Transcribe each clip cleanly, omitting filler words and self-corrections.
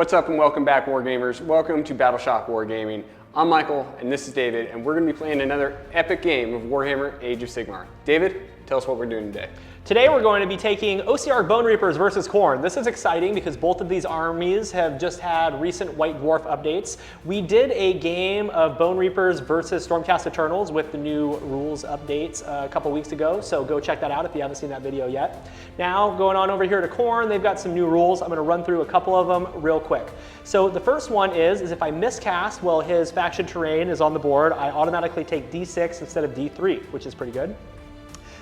What's up and welcome back, Wargamers. Welcome to Battleshock Wargaming. I'm Michael and this is David, and we're going to be playing another epic game of Warhammer Age of Sigmar. David, tell us what we're doing today. Today we're going to be taking Ossiarch Bonereapers versus Khorne. This is exciting because both of these armies have just had recent White Dwarf updates. We did a game of Bonereapers versus Stormcast Eternals with the new rules updates a couple weeks ago, so go check that out if you haven't seen that video yet. Now, going on over here to Khorne, they've got some new rules. I'm going to run through a couple of them real quick. So the first one is if I miscast while his faction terrain is on the board, I automatically take D6 instead of D3, which is pretty good.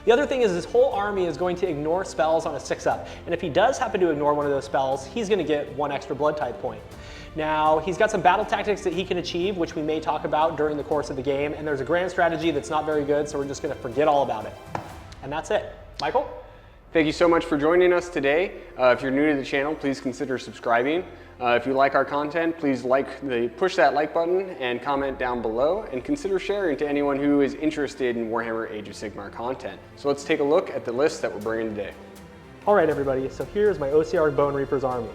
The other thing is his whole army is going to ignore spells on a 6-up. And if he does happen to ignore one of those spells, he's going to get 1 extra blood tithe point. Now, he's got some battle tactics that he can achieve, which we may talk about during the course of the game. And there's a grand strategy that's not very good, so we're just going to forget all about it. And that's it. Michael? Thank you so much for joining us today. If you're new to the channel, please consider subscribing. If you like our content, please push that like button and comment down below, and consider sharing to anyone who is interested in Warhammer Age of Sigmar content. So let's take a look at the list that we're bringing today. All right, everybody, so here's my Ossiarch Bonereapers army.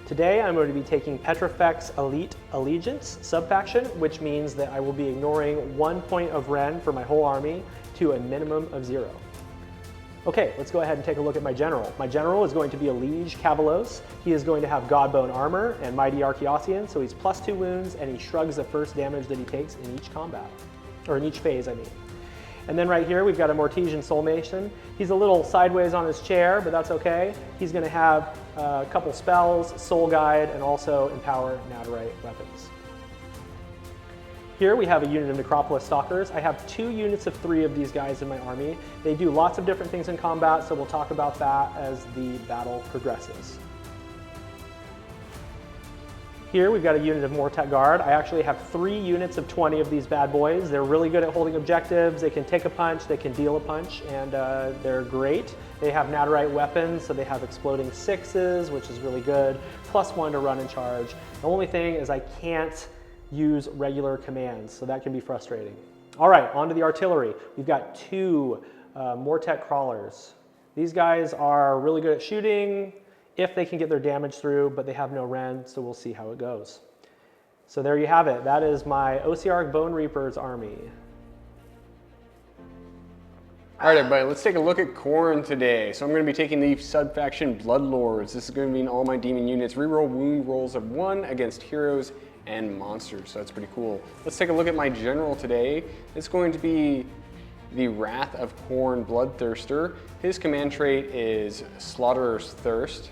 Today I'm going to be taking Petrifex Elite Allegiance subfaction, which means that I will be ignoring 1 point of rend for my whole army to a minimum of 0. Okay, let's go ahead and take a look at my general. My general is going to be a Liege Cavalos. He is going to have Godbone armor and Mighty Archaeosian, so he's +2 wounds, and he shrugs the first damage that he takes in each combat, or in each phase, I mean. And then right here, we've got a Mortesian Soulmason. He's a little sideways on his chair, but that's okay. He's gonna have a couple spells, Soul Guide, and also Empower Nadirite weapons. Here we have a unit of Necropolis Stalkers. I have 2 units of 3 of these guys in my army. They do lots of different things in combat, so we'll talk about that as the battle progresses. Here we've got a unit of Mortek Guard. I actually have 3 units of 20 of these bad boys. They're really good at holding objectives. They can take a punch, they can deal a punch, and they're great. They have Nadirite weapons, so they have exploding 6s, which is really good, +1 to run and charge. The only thing is I can't use regular commands, so that can be frustrating. All right, on to the artillery. We've got 2 Mortek Crawlers. These guys are really good at shooting if they can get their damage through, but they have no rend, so we'll see how it goes. So there you have it. That is my Ossiarch Bonereapers army. All right, everybody, let's take a look at Khorne today. So I'm going to be taking the subfaction Bloodlords. This is going to mean all my demon units reroll wound rolls of 1 against heroes and monsters, so that's pretty cool. Let's take a look at my general today. It's going to be the Wrath of Khorne Bloodthirster. His command trait is Slaughterer's Thirst,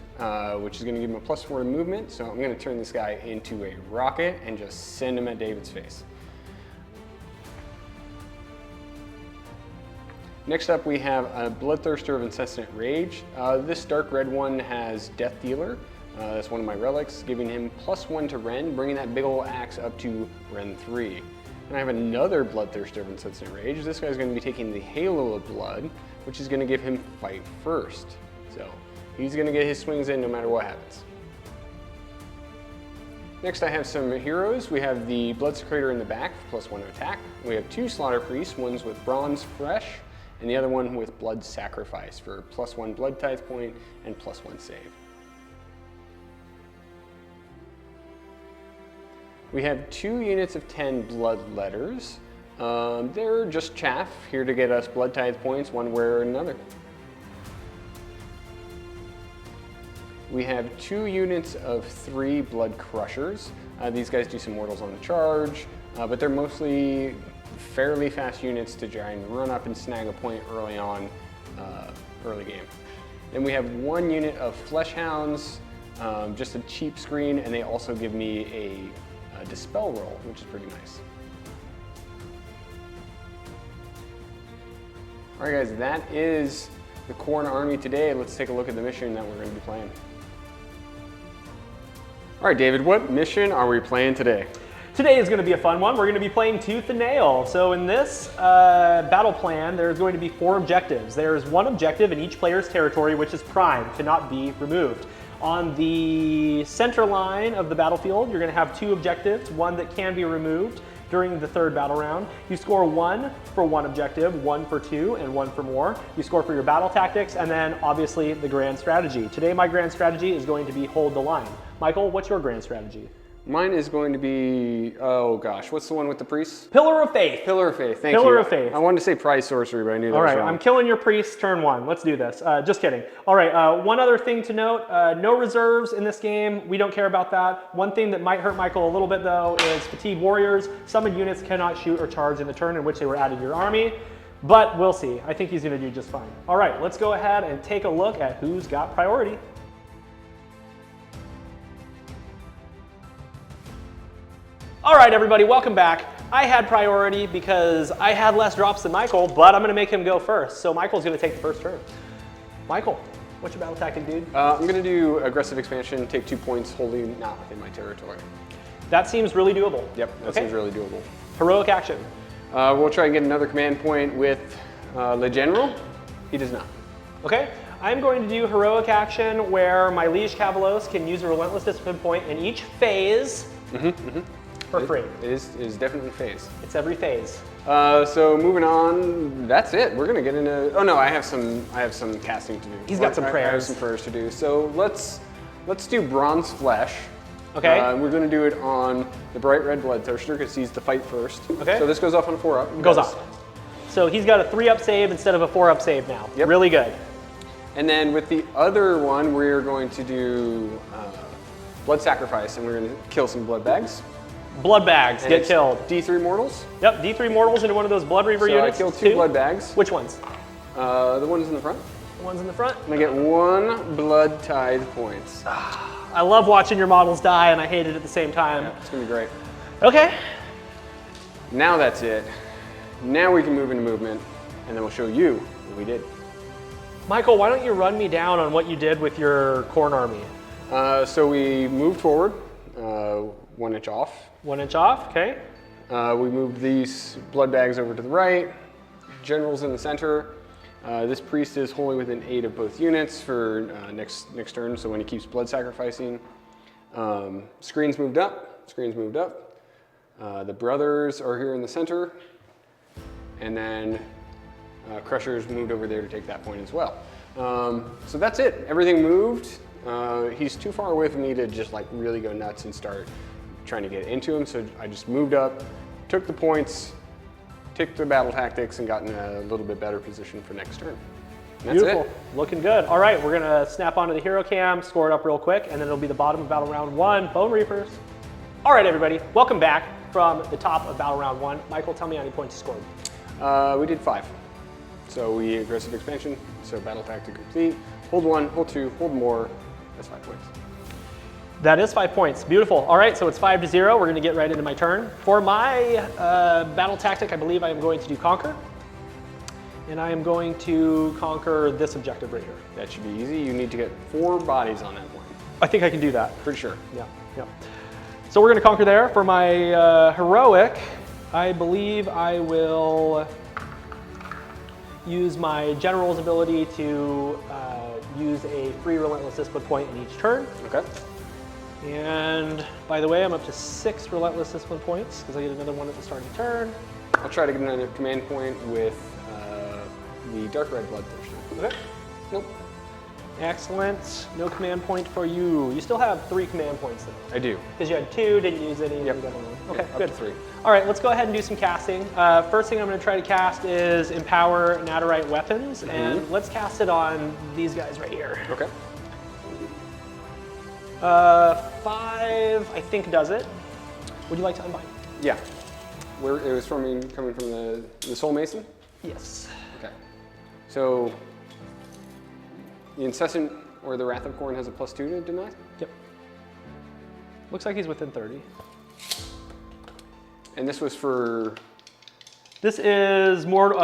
which is going to give him a +4 to movement, so I'm going to turn this guy into a rocket and just send him at David's face. Next up we have a Bloodthirster of Incessant Rage. This dark red one has Death Dealer. That's one of my relics, giving him +1 to rend, bringing that big ol' axe up to rend 3. And I have another Bloodthirster of Incessant Rage. This guy's going to be taking the Halo of Blood, which is going to give him Fight First. So he's going to get his swings in no matter what happens. Next I have some heroes. We have the Bloodsecrator in the back for +1 to attack. We have 2 Slaughter Priests, one's with Bronze Fresh, and the other one with Blood Sacrifice for +1 blood tithe point and +1 save. We have 2 units of 10 Bloodletters. They're just chaff, here to get us blood tithe points one way or another. We have 2 units of 3 Blood Crushers. These guys do some mortals on the charge, but they're mostly fairly fast units to try and run up and snag a point early on, early game. Then we have 1 unit of Flesh Hounds, just a cheap screen, and they also give me a Dispel roll, which is pretty nice. All right, guys, that is the Khorne army today. Let's take a look at the mission that we're going to be playing. All right, David, what mission are we playing today? Today is going to be a fun one. We're going to be playing Tooth and Nail. So in this battle plan, there's going to be 4 objectives. There's 1 objective in each player's territory, which is prime, cannot be removed. On the center line of the battlefield, you're going to have 2 objectives, one that can be removed during the third battle round. You score 1 for one objective, 1 for two, and 1 for more. You score for your battle tactics, and then obviously the grand strategy. Today my grand strategy is going to be hold the line. Michael, what's your grand strategy? Mine is going to be, oh gosh, what's the one with the priests? Pillar of Faith. Pillar of Faith, thank you. Pillar of Faith. I wanted to say prize sorcery, but I knew that was wrong. All right, I'm killing your priest, turn 1. Let's do this. Just kidding. All right, one other thing to note, no reserves in this game. We don't care about that. One thing that might hurt Michael a little bit though is fatigued warriors. Summoned units cannot shoot or charge in the turn in which they were added to your army, but we'll see. I think he's gonna do just fine. All right, let's go ahead and take a look at who's got priority. All right, everybody, welcome back. I had priority because I had less drops than Michael, but I'm gonna make him go first. So Michael's gonna take the first turn. Michael, what's your battle tactic, dude? I'm gonna do aggressive expansion, take 2 points, wholly not within my territory. That seems really doable. Yep, that seems really doable. Heroic action. We'll try and get another command point with Le General. He does not. Okay, I'm going to do heroic action where my Liege Cavalos can use a relentless discipline point in each phase. For free. It is definitely phase. It's every phase. So moving on, that's it. We're gonna get into. Oh no, I have some casting to do. He's got some prayers. I have some prayers to do. So let's do Bronze Flesh. Okay. We're gonna do it on the Bright Red Bloodthirster because he's the fight first. Okay. So this goes off on a 4-up. Goes up. So he's got a 3-up save instead of a 4-up save now. Yep. Really good. And then with the other one, we're going to do Blood Sacrifice, and we're gonna kill some blood bags. Blood bags And get it's killed. D3 mortals. Yep, D3 mortals into one of those Blood Reaver So units. I killed 2 blood bags. Which ones? The ones in the front. The ones in the front? And I get 1 blood tithe points. I love watching your models die, and I hate it at the same time. Yeah, it's gonna be great. Okay. Now that's it. Now we can move into movement, and then we'll show you what we did. Michael, why don't you run me down on what you did with your Khorne army? So we moved forward, 1 inch off. 1 inch off, okay. We moved these blood bags over to the right, generals in the center. This priest is wholly within 8 of both units for next turn, so when he keeps blood sacrificing. Screens moved up, the brothers are here in the center, and then Crusher's moved over there to take that point as well. So that's it, everything moved. He's too far away from me to just like really go nuts and start trying to get into him, so I just moved up, took the points, ticked the battle tactics, and got in a little bit better position for next turn. And that's Beautiful, it. looking good. All right, we're gonna snap onto the hero cam, score it up real quick, and then it'll be the bottom of battle round 1, Bone Reapers. All right, everybody, welcome back from the top of battle round 1. Michael, tell me how many points you scored. We did 5. So we aggressive expansion, so battle tactic complete. Hold 1, hold 2, hold more, that's 5 points. That is 5 points, beautiful. All right, so it's 5-0. We're gonna get right into my turn. For my battle tactic, I believe I am going to do Conquer. And I am going to conquer this objective right here. That should be easy. You need to get 4 bodies on that one. I think I can do that. Pretty sure. Yeah. So we're gonna conquer there. For my heroic, I believe I will use my general's ability to use a free relentless discipline point in each turn. Okay. And by the way, I'm up to 6 relentless discipline points because I get another one at the start of the turn. I'll try to get another command point with the Dark Red Bloodthirster. Okay. Nope. Excellent. No command point for you. You still have 3 command points though. I do. Because you had 2, didn't use any. Yep. You got 1. Okay, Yep, good. Up to 3. All right, let's go ahead and do some casting. First thing I'm going to try to cast is Empower Naderite Weapons, and let's cast it on these guys right here. Okay. 5, I think, does it. Would you like to unbind? Yeah. Where it was coming from the Soul Mason? Yes. Okay. So the Incessant or the Wrath of Khorne has a +2 to deny? Yep. Looks like he's within 30. And this was for? This is more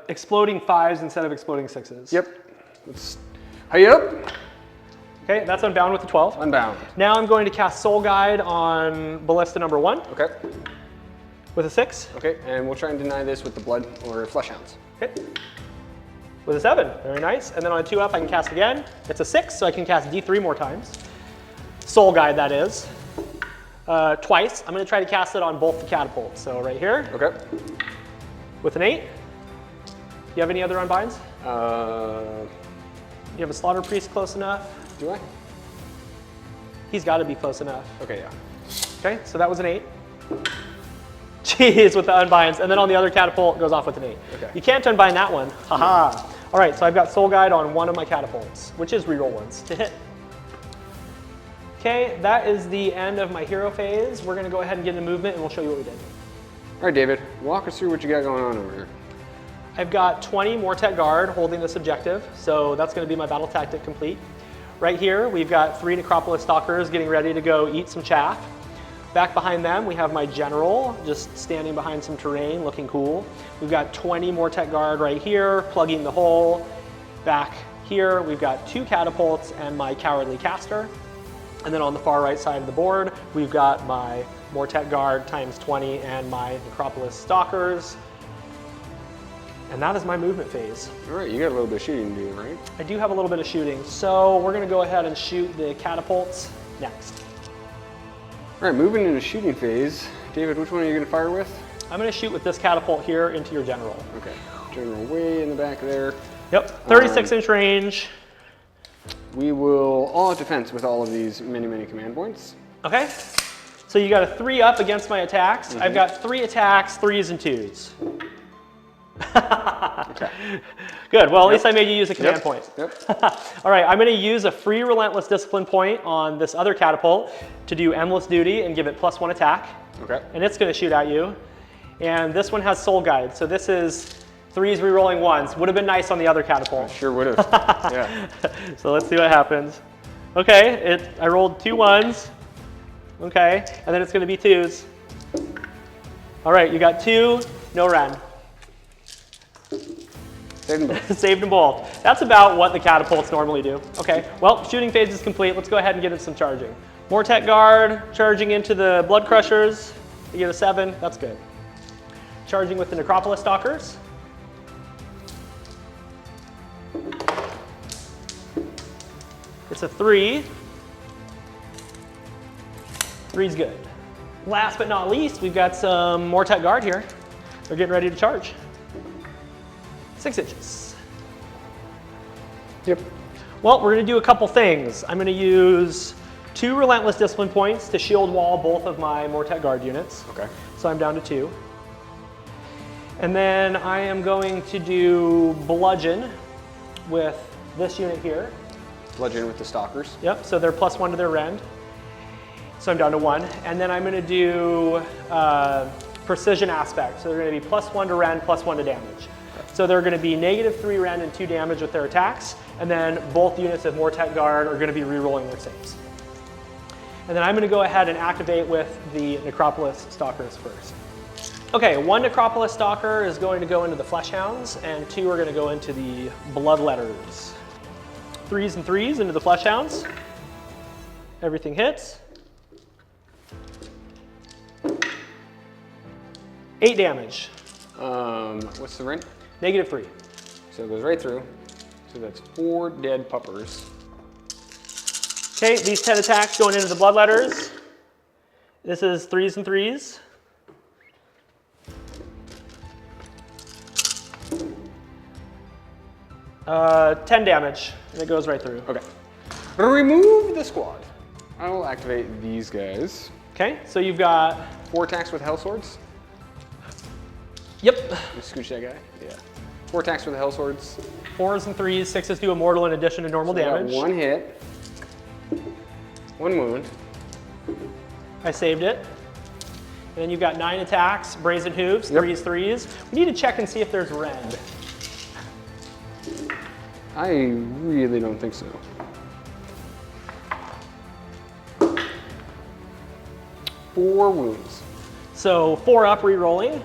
exploding 5s instead of exploding 6s. Yep. Let's hurry up. Okay, that's unbound with the 12. Unbound. Now I'm going to cast Soul Guide on Ballista number 1 Okay. with a 6. Okay, and we'll try and deny this with the Blood or Flesh Hounds. Okay. With a 7, very nice. And then on a 2-up, I can cast again. It's a 6, so I can cast D3 more times. Soul Guide, that is. twice. I'm going to try to cast it on both the catapults. So right here. Okay. With an 8. You have any other unbinds? You have a Slaughter Priest close enough? Do I? He's got to be close enough. Okay, yeah. Okay, so that was an 8. Jeez, with the unbinds. And then on the other catapult, it goes off with an 8. Okay. You can't unbind that one. Haha. All right, so I've got Soul Guide on one of my catapults, which is reroll ones to hit. Okay, that is the end of my hero phase. We're going to go ahead and get into movement, and we'll show you what we did. All right, David, walk us through what you got going on over here. I've got 20 Mortet Guard holding this objective, so that's going to be my battle tactic complete. Right here, we've got 3 Necropolis Stalkers getting ready to go eat some chaff. Back behind them, we have my general just standing behind some terrain, looking cool. We've got 20 Mortet Guard right here, plugging the hole. Back here, we've got 2 catapults and my Cowardly Caster. And then on the far right side of the board, we've got my Mortet Guard times 20 and my Necropolis Stalkers. And that is my movement phase. All right, you got a little bit of shooting to do, right? I do have a little bit of shooting, so we're going to go ahead and shoot the catapults next. All right, moving into shooting phase. David, which one are you going to fire with? I'm going to shoot with this catapult here into your general. Okay, general way in the back there. Yep, 36-inch range. We will all out defense with all of these many command points. Okay, so you got a 3 up against my attacks. I've got 3 attacks, 3s and 2s. Okay. Good, well at least I made you use a command point. Yep. All right, I'm going to use a free Relentless Discipline point on this other catapult to do Endless Duty and give it +1 attack. Okay. And it's going to shoot at you. And this one has Soul Guide, so this is 3s rerolling 1s. Would have been nice on the other catapult. Sure would have. Yeah. So let's see what happens. Okay, I rolled 2 1s. Okay, and then it's going to be 2s. All right, you got 2, no rend. Saved them both. Saved them both. That's about what the catapults normally do. Okay, well, shooting phase is complete. Let's go ahead and get into some charging. Mortet Guard charging into the Blood Crushers. You get a 7, that's good. Charging with the Necropolis Stalkers. It's a 3. 3's good. Last but not least, we've got some Mortet Guard here. They're getting ready to charge. 6 inches. Yep. Well, we're going to do a couple things. I'm going to use 2 Relentless Discipline points to shield wall both of my Mortet Guard units. Okay. So I'm down to 2. And then I am going to do Bludgeon with this unit here. Bludgeon with the Stalkers. Yep, so they're +1 to their rend. So I'm down to 1. And then I'm going to do Precision Aspect. So they're going to be +1 to rend, +1 to damage. So they're going to be -3 rend and 2 damage with their attacks, and then both units of Mortet Guard are going to be re-rolling their saves. And then I'm going to go ahead and activate with the Necropolis Stalkers first. Okay, 1 Necropolis Stalker is going to go into the Fleshhounds, and 2 are going to go into the Bloodletters. 3s and 3s into the Fleshhounds. Everything hits. 8 damage. What's the rent? -3. So it goes right through. So that's 4 dead puppers. Okay, these 10 attacks going into the Bloodletters. This is 3s and 3s. Uh, 10 damage, and it goes right through. Okay. Remove the squad. I will activate these guys. Okay, so you've got 4 attacks with Hell Swords. Yep. Just scooch that guy. Yeah. 4 attacks with the Hell Swords. 4s and 3s, 6s do immortal in addition to normal So damage. 1 hit. 1 wound. I saved it. And then you've got 9 attacks, Brazen Hooves, Yep. 3s, 3s. We need to check and see if there's rend. I really don't think so. Four wounds. So 4 up, re-rolling.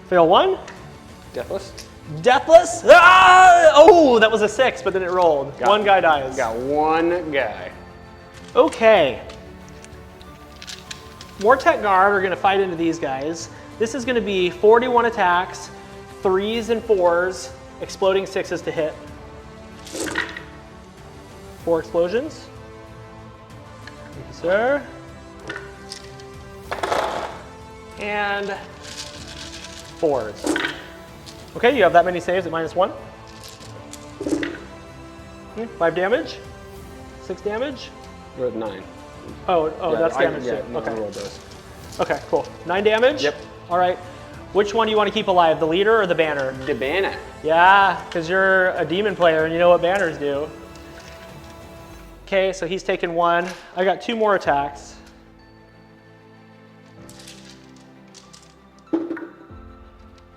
Fail 1. Deathless. Deathless. Ah! Oh, that was a 6, but then it rolled. Got 1 guy dies. Got 1 guy. Okay. Mortet Guard are going to fight into these guys. This is going to be 41 attacks, 3s and 4s, exploding 6s to hit. 4 explosions. Thank you, sir. And 4s. Okay, you have that many saves at -1. 5 damage. 6 damage. We're at 9. Oh, Yeah, that's damage yeah, too. no, Okay. I rolled those. Okay, cool. 9 damage? Yep. All right. Which one do you want to keep alive, the leader or the banner? The banner. Yeah, because you're a demon player and you know what banners do. Okay, so he's taken 1. I got 2 more attacks.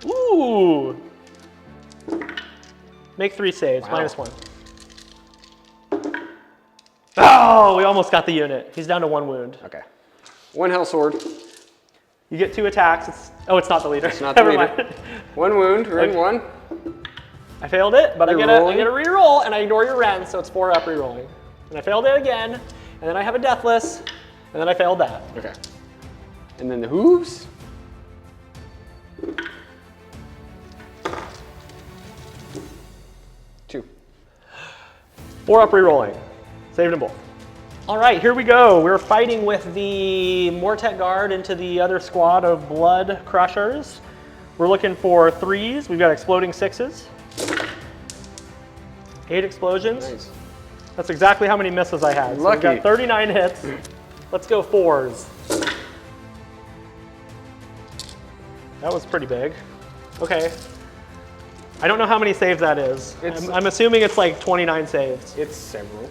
Ooh! Make 3 saves, Wow. -1. Oh, we almost got the unit. He's down to 1 wound. Okay. 1 hell sword. You get 2 attacks. It's not the leader. It's not the Never leader. mind. 1 wound, rend Okay. 1. I failed it, but I You're get a rolling? reroll, and I ignore your rend, so it's 4 up rerolling. And I failed it again, and then I have a deathless, and then I failed that. Okay. And then the hooves. Two. 4 up rerolling. Saved them both. All right, here we go. We're fighting with the Mortek Guard into the other squad of Blood Crushers. We're looking for 3s. We've got exploding 6s. 8 explosions. Nice. That's exactly how many misses I had. So we've Lucky. got 39 hits. Let's go 4s. That was pretty big. Okay. I don't know how many saves that is. I'm assuming it's like 29 saves. It's several.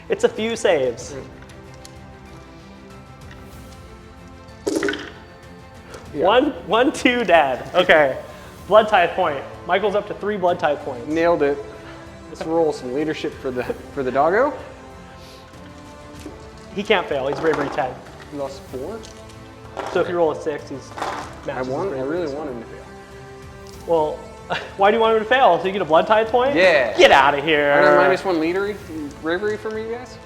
It's a few saves. Yeah. 1, 2 dead. Okay. Blood tithe point. Michael's up to 3 blood tithe points. Nailed it. Let's roll some leadership for the doggo. He can't fail. He's bravery 10. He lost 4. So if you roll a 6, he's I matches his really bravery. want him to fail. Well, why do you want him to fail? So you get a blood tithe point? Yeah. Get out of here. Are there -1 leadery bravery from you guys?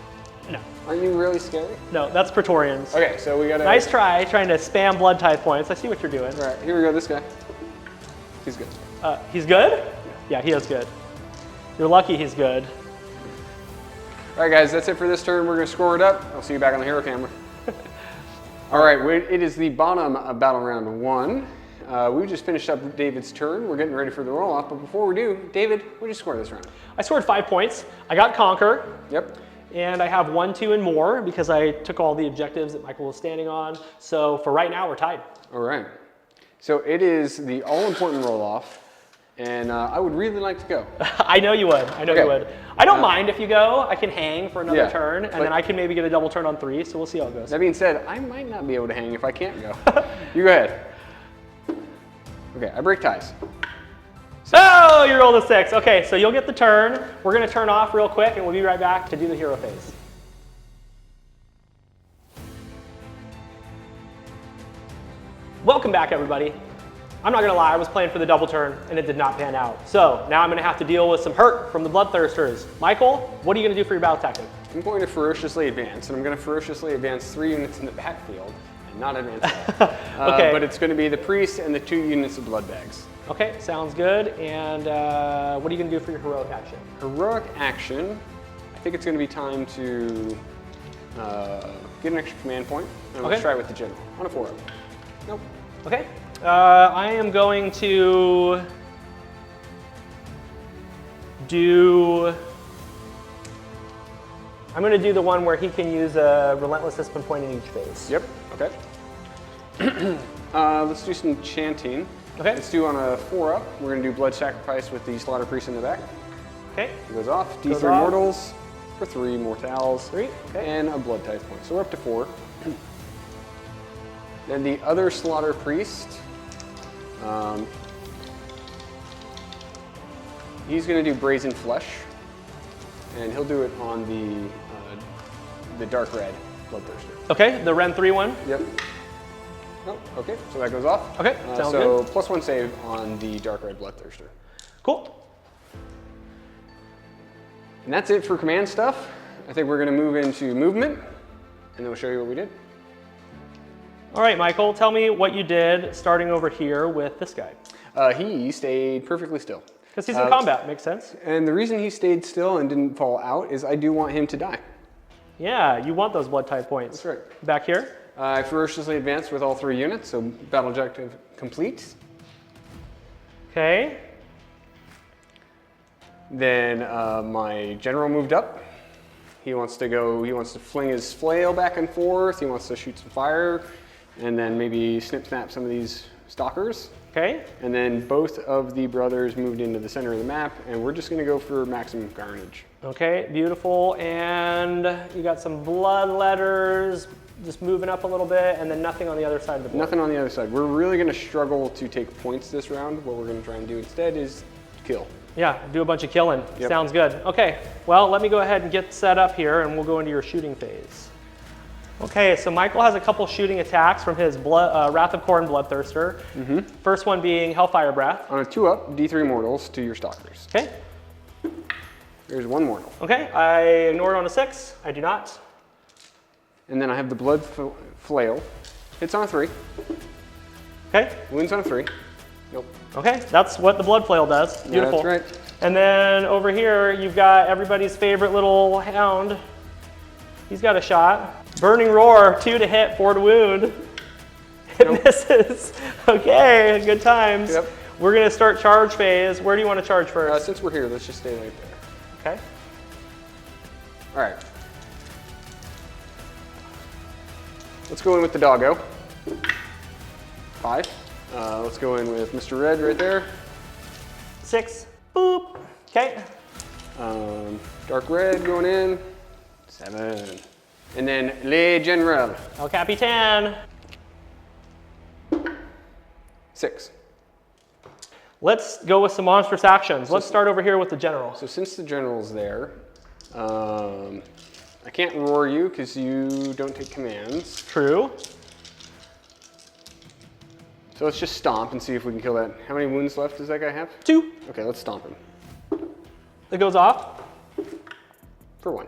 No. Aren't you really scary? No, that's Praetorians. Okay, so we gotta. Nice try trying to spam blood tithe points. I see what you're doing. All right, here we go. This guy. He's good. He's good? Yeah, he is good. You're lucky he's good. All right, guys, that's it for this turn. We're gonna score it up. I'll see you back on the hero camera. All right, it is the bottom of battle round 1. We just finished up David's turn. We're getting ready for the roll off, but before we do, David, what did you score this round? I scored 5 points. I got Conquer. Yep. And I have 1, 2, and more because I took all the objectives that Michael was standing on. So for right now, we're tied. All right. So it is the all-important roll-off, and I would really like to go. I know you would. I know you would. I don't mind if you go. I can hang for another Yeah, turn, and then I can maybe get a double turn on 3. So we'll see how it goes. That being said, I might not be able to hang if I can't go. You go ahead. Okay, I break ties. Oh, you rolled a 6. Okay, so you'll get the turn. We're going to turn off real quick, and we'll be right back to do the hero phase. Welcome back, everybody. I'm not going to lie, I was playing for the double turn, and it did not pan out. So now I'm going to have to deal with some hurt from the Bloodthirsters. Michael, what are you going to do for your battle tactic? I'm going to ferociously advance, and I'm going to ferociously advance 3 units in the backfield and not advance that. Okay. But it's going to be the priest and the 2 units of blood bags. Okay, sounds good. And what are you going to do for your heroic action? Heroic action, I think it's going to be time to get an extra command point. And let's try it with the general on a 4-up. Nope. Okay. I am going to do. I'm going to do the one where he can use a relentless discipline point in each phase. Yep. Okay. Let's do some chanting. Okay. Let's do on a 4-up. We're going to do blood sacrifice with the slaughter priest in the back. Okay. It goes off. D3 Goes off. mortals for 3 mortals. 3. Okay. And a blood tithe point. So we're up to 4. Then the other slaughter priest. He's going to do brazen flesh, and he'll do it on the dark red bloodthirster. Okay. The Rend 3 one. Yep. Oh, okay, so that goes off. Okay, sounds so good. +1 save on the dark red bloodthirster. Cool. And that's it for command stuff. I think we're going to move into movement, and then we'll show you what we did. All right, Michael, tell me what you did starting over here with this guy. He stayed perfectly still. Because he's in combat, makes sense. And the reason he stayed still and didn't fall out is I do want him to die. Yeah, you want those blood tithe points. That's right. Back here. I ferociously advanced with all 3 units, so battle objective complete. Okay. Then my general moved up. He wants to fling his flail back and forth. He wants to shoot some fire, and then maybe snip-snap some of these stalkers. Okay. And then both of the brothers moved into the center of the map, and we're just gonna go for maximum carnage. Okay, beautiful. And you got some blood letters just moving up a little bit, and then nothing on the other side of the board. Nothing on the other side. We're really gonna struggle to take points this round. What we're gonna try and do instead is kill. Yeah, do a bunch of killing. Yep. Sounds good. Okay, well, let me go ahead and get set up here, and we'll go into your shooting phase. Okay, so Michael has a couple shooting attacks from his Wrath of Khorne Bloodthirster. First one being Hellfire Breath. On a 2-up, D3 mortals to your stalkers. Okay. There's 1 mortal. Okay, I ignore it on a 6. I do not. And then I have the blood flail. Hits on a 3. Okay. Wounds on a 3. Nope. Okay, that's what the blood flail does. Beautiful. Yeah, that's right. And then over here, you've got everybody's favorite little hound. He's got a shot. Burning Roar, 2 to hit, 4 to wound. It Nope. misses. Okay, good times. Yep. We're gonna start charge phase. Where do you want to charge first? Since we're here, let's just stay right there. Okay. All right. Let's go in with the doggo. 5. Let's go in with Mr. Red right there. 6. Boop. Okay. Dark red going in. 7. And then Le General. El Capitan. 6. Let's go with some monstrous actions. Let's start over here with the general. So since the general's there, I can't roar you because you don't take commands. True. So let's just stomp and see if we can kill that. How many wounds left does that guy have? 2. Okay, let's stomp him. It goes off. For 1.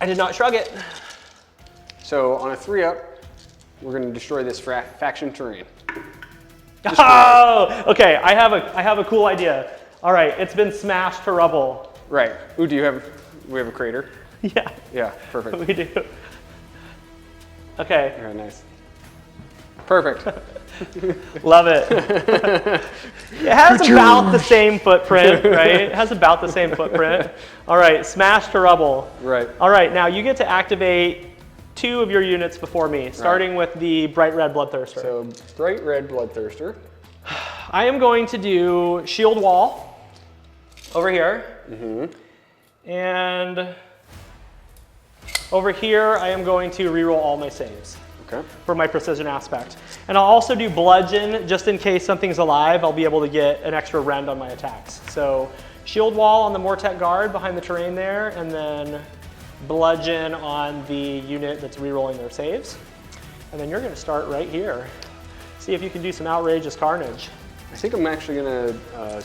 I did not shrug it. So on a 3-up, we're going to destroy this faction terrain. Oh, okay. I have a cool idea. All right, it's been smashed to rubble. Right. Ooh, we have a crater? Yeah. Yeah, perfect. We do. Okay. All right, nice. Perfect. Love it. It has about the same footprint, right? It has about the same footprint. All right, smash to rubble. Right. All right, now you get to activate 2 of your units before me, starting with the bright red bloodthirster. So bright red bloodthirster. I am going to do shield wall over here. And over here, I am going to reroll all my saves. Okay. For my precision aspect. And I'll also do bludgeon, just in case something's alive, I'll be able to get an extra rend on my attacks. So shield wall on the Mortek guard behind the terrain there, and then bludgeon on the unit that's rerolling their saves. And then you're gonna start right here. See if you can do some outrageous carnage. I think I'm actually gonna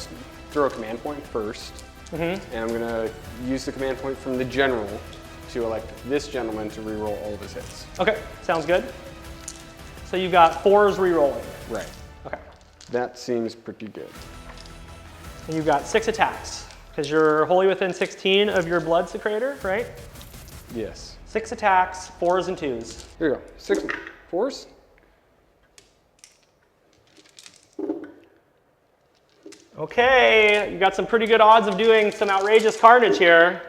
throw a command point first. And I'm gonna use the command point from the general to elect this gentleman to reroll all of his hits. Okay, sounds good. So you've got 4s rerolling. Right. Okay. That seems pretty good. And you've got 6 attacks, because you're wholly within 16 of your blood secretor, right? Yes. 6 attacks, 4s and 2s. Here you go. 6 4s. Okay, you got some pretty good odds of doing some outrageous carnage here.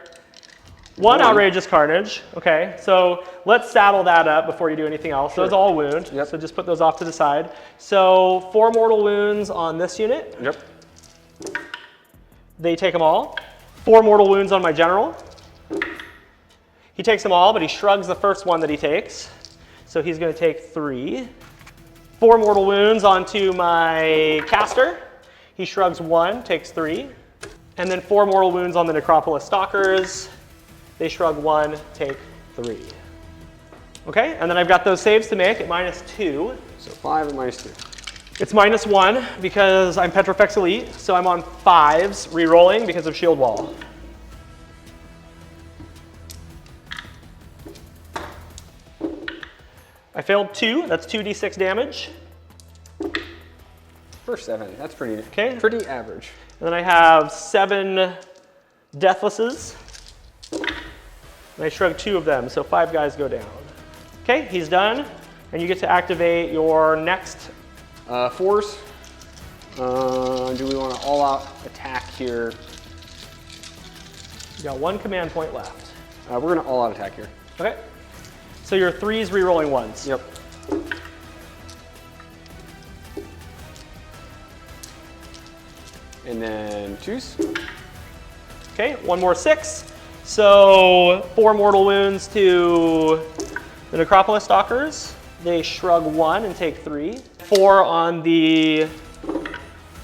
1 outrageous carnage. Okay, so let's saddle that up before you do anything else. Sure. Those all wound, Yep. so just put those off to the side. So 4 mortal wounds on this unit. Yep. They take them all. 4 mortal wounds on my general. He takes them all, but he shrugs the first one that he takes. So he's going to take 3. 4 mortal wounds onto my caster. He shrugs 1, takes 3. And then 4 mortal wounds on the Necropolis Stalkers. They shrug 1, take 3. Okay, and then I've got those saves to make at -2. So 5 and -2. It's -1 because I'm Petrifex Elite, so I'm on 5s, re-rolling because of Shield Wall. I failed 2, that's 2d6 damage. First 7. That's pretty average. And then I have 7 Deathlesses. And I shrug 2 of them, so 5 guys go down. Okay, he's done. And you get to activate your next 4s. Do we want to all-out attack here? You got 1 command point left. We're going to all-out attack here. Okay. So your 3's re-rolling 1s. Yep. And then 2s. Okay, 1 more 6. So 4 mortal wounds to the Necropolis Stalkers. They shrug 1 and take 3. 4 on the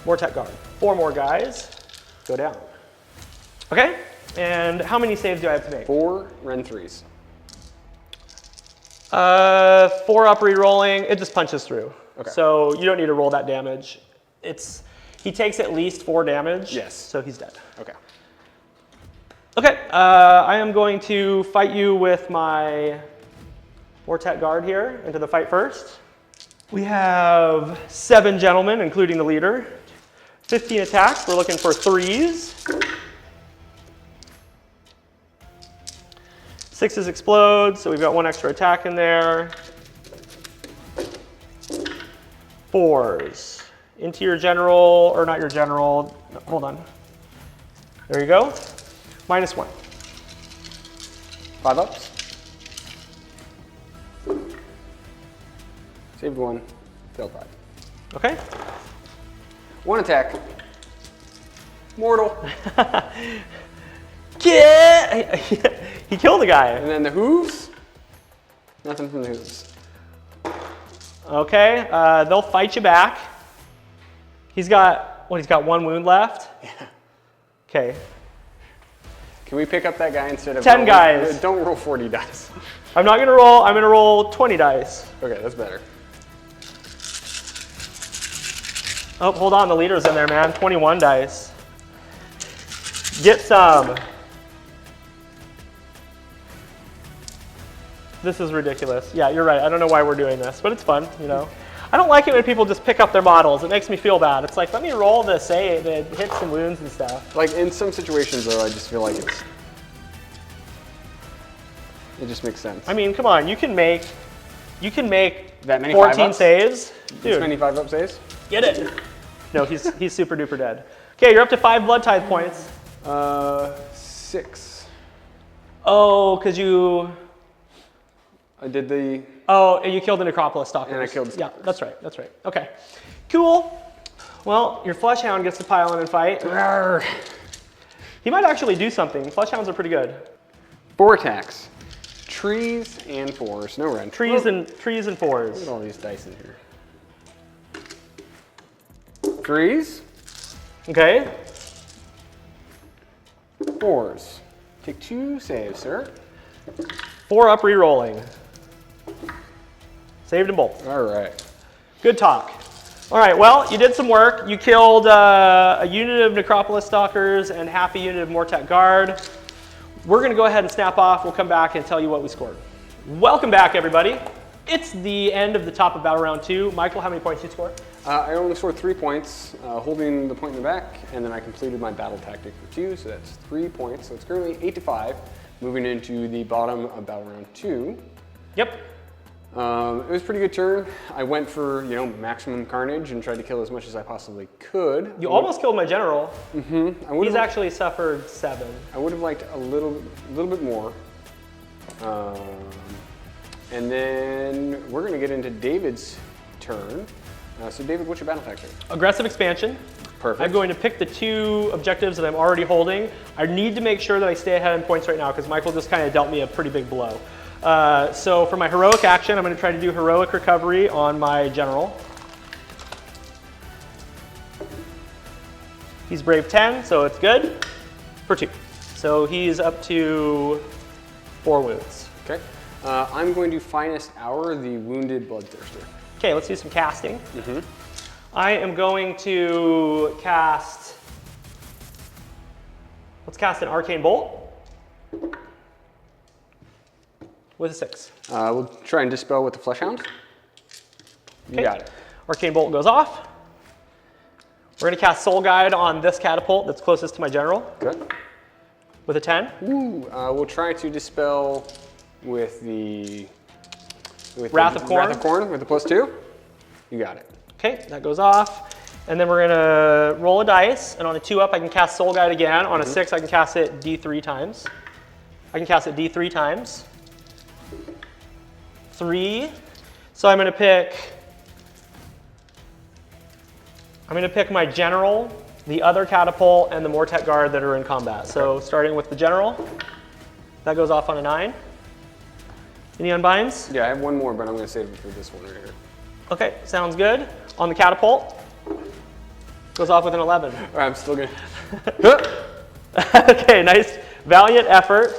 Mortek Guard. 4 more guys go down. Okay, and how many saves do I have to make? 4 rend 3s. 4 up re-rolling, it just punches through. Okay. So you don't need to roll that damage. He takes at least 4 damage. Yes. So he's dead. Okay. Okay, I am going to fight you with my Mortek Guard here into the fight first. We have 7 gentlemen, including the leader. 15 attacks, we're looking for 3s. 6s explode, so we've got 1 extra attack in there. 4s. Into your general, or not your general, no, hold on. There you go. -1. 5 ups. Saved 1, failed 5. Okay. 1 attack. Mortal. Yeah! He killed the guy. And then the hooves. Nothing from the hooves. Okay, they'll fight you back. He's got 1 wound left? Yeah. Okay. Can we pick up that guy instead of 10 guys. Don't roll 40 dice. I'm not gonna roll, I'm gonna roll 20 dice. Okay, that's better. Oh, hold on, the leader's in there, man. 21 dice. Get some. This is ridiculous. Yeah, you're right. I don't know why we're doing this, but it's fun, you know. I don't like it when people just pick up their models. It makes me feel bad. It's like, let me roll the save, the hits and wounds and stuff. Like in some situations though, I just feel like it just makes sense. I mean, come on, you can make That many 14 5-ups? saves. This Dude, many 5-up saves? get it. No, he's super duper dead. Okay, you're up to 5 blood tithe points. 6. Oh, because you... I did the... Oh, and you killed the Necropolis Stalkers. And I killed the Yeah, Stalkers. that's right, that's right. Okay, cool. Well, your Fleshhound gets to pile in and fight. Arrgh. He might actually do something. Fleshhounds are pretty good. 4 attacks. Trees and 4s. No rend. Trees Whoa. and 4s. Look at all these dice in here. 3s. Okay. 4s. Take 2 saves, sir. 4 up re-rolling. Saved them both. All right. Good talk. All right, well, you did some work. You killed a unit of Necropolis Stalkers and half a unit of Mortek Guard. We're gonna go ahead and snap off. We'll come back and tell you what we scored. Welcome back, everybody. It's the end of the top of Battle Round 2. Michael, how many points did you score? I only scored 3 points, holding the point in the back, and then I completed my battle tactic for 2, so that's 3 points. So it's currently 8-5, moving into the bottom of Battle Round 2. Yep. It was a pretty good turn. I went for, maximum carnage and tried to kill as much as I possibly could. You almost killed my general. Mm-hmm. He's actually suffered 7. I would have liked a little bit more. And then we're going to get into David's turn. So David, what's your battle tactic? Aggressive expansion. Perfect. I'm going to pick the 2 objectives that I'm already holding. I need to make sure that I stay ahead in points right now because Michael just kind of dealt me a pretty big blow. So for my heroic action, I'm going to try to do heroic recovery on my general. He's brave 10, so it's good for 2. So he's up to 4 wounds. Okay. I'm going to Finest Hour the Wounded Bloodthirster. Okay, let's do some casting. I am going to cast, let's cast an Arcane Bolt with a 6. We'll try and Dispel with the Fleshhound. You got it. Arcane Bolt goes off. We're gonna cast Soul Guide on this catapult that's closest to my general. Good. With a 10. Ooh, we'll try to dispel with the Wrath of Khorne. Wrath of Khorne with the +2. You got it. Okay, that goes off. And then we're gonna roll a dice, and on a 2-up, I can cast Soul Guide again. On a 6, I can cast it D3 times. I can cast it D3 times. 3. So I'm gonna pick my general, the other catapult, and the Mortet Guard that are in combat. So starting with the general, that goes off on a 9. Any unbinds? Yeah, I have one more, but I'm gonna save it for this one right here. Okay, sounds good. On the catapult, goes off with an 11. All right, I'm still good. Okay, nice, valiant effort.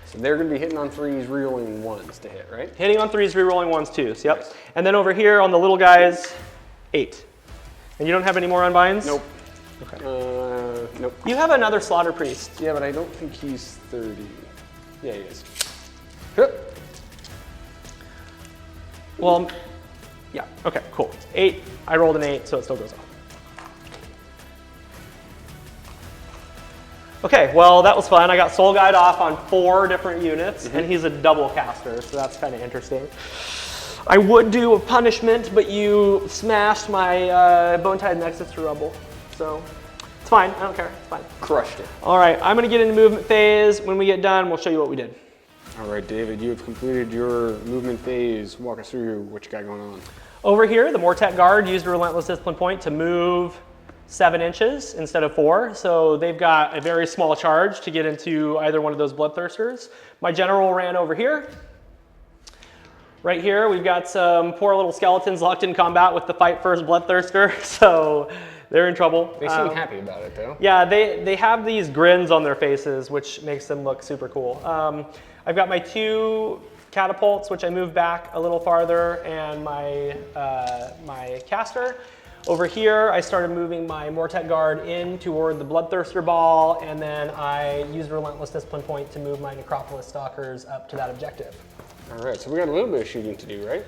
So they're gonna be hitting on 3s, rerolling 1s to hit, right? Hitting on 3s, rerolling 1s, 2s, yep. Nice. And then over here on the little guys, 8. And you don't have any more unbinds? Nope. Okay. Nope. You have another Slaughter Priest. Yeah, but I don't think he's 30. Yeah, he is. Well, yeah, okay, cool. 8, I rolled an 8, so it still goes off. Okay, well, that was fun. I got Soul Guide off on 4 different units, and he's a double caster, so that's kind of interesting. I would do a punishment, but you smashed my Bone-Tide Nexus to rubble, so it's fine. I don't care. It's fine. Crushed it. All right, I'm going to get into movement phase. When we get done, we'll show you what we did. All right, David, you have completed your movement phase. Walk us through what you got going on. Over here, the Mortet Guard used a Relentless Discipline point to move 7 inches instead of 4. So they've got a very small charge to get into either one of those Bloodthirsters. My general ran over here. Right here, we've got some poor little skeletons locked in combat with the Fight First Bloodthirster, so they're in trouble. They seem happy about it, though. Yeah, they have these grins on their faces, which makes them look super cool. I've got my 2 catapults, which I moved back a little farther, and my, my caster. Over here, I started moving my Mortet Guard in toward the Bloodthirster Ball, and then I used a Relentless Discipline point to move my Necropolis Stalkers up to that objective. All right, so we got a little bit of shooting to do, right?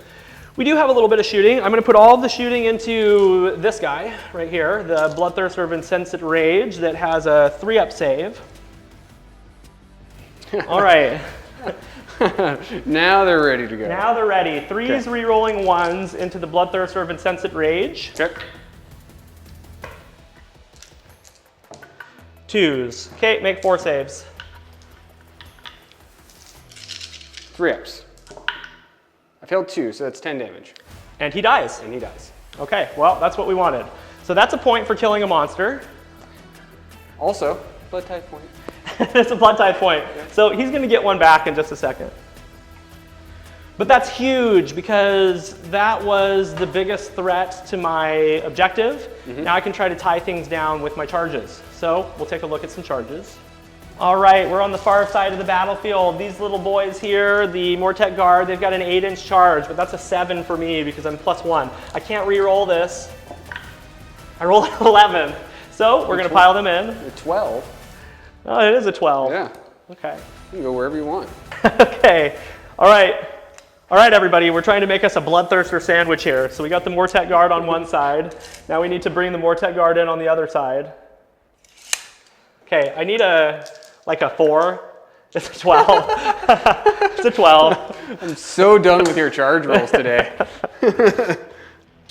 We do have a little bit of shooting. I'm going to put all of the shooting into this guy right here, the Bloodthirster of Insensate Rage that has a 3-up save. All right. Now they're ready to go. Now they're ready. 3s rerolling 1s into the Bloodthirster of Insensate Rage. Okay. 2s. Okay, make 4 saves. 3-ups. I failed 2, so that's 10 damage. And he dies. And he dies. Okay, well, that's what we wanted. So that's a point for killing a monster. Also, blood type point. It's a blood type point. So he's going to get 1 back in just a second. But that's huge because that was the biggest threat to my objective. Now I can try to tie things down with my charges. So we'll take a look at some charges. All right, we're on the far side of the battlefield. These little boys here, the Mortet Guard, they've got an 8-inch charge, but that's a 7 for me because I'm +1. I can't re-roll this. I rolled an 11. So we're going to pile them in. You're 12. Oh, it is a 12. Yeah. Okay. You can go wherever you want. Okay. All right. All right, everybody. We're trying to make us a Bloodthirster sandwich here. So we got the Mortet Guard on one side. Now we need to bring the Mortet Guard in on the other side. Okay. I need like a 4. It's a 12. It's a 12. I'm so done with your charge rolls today.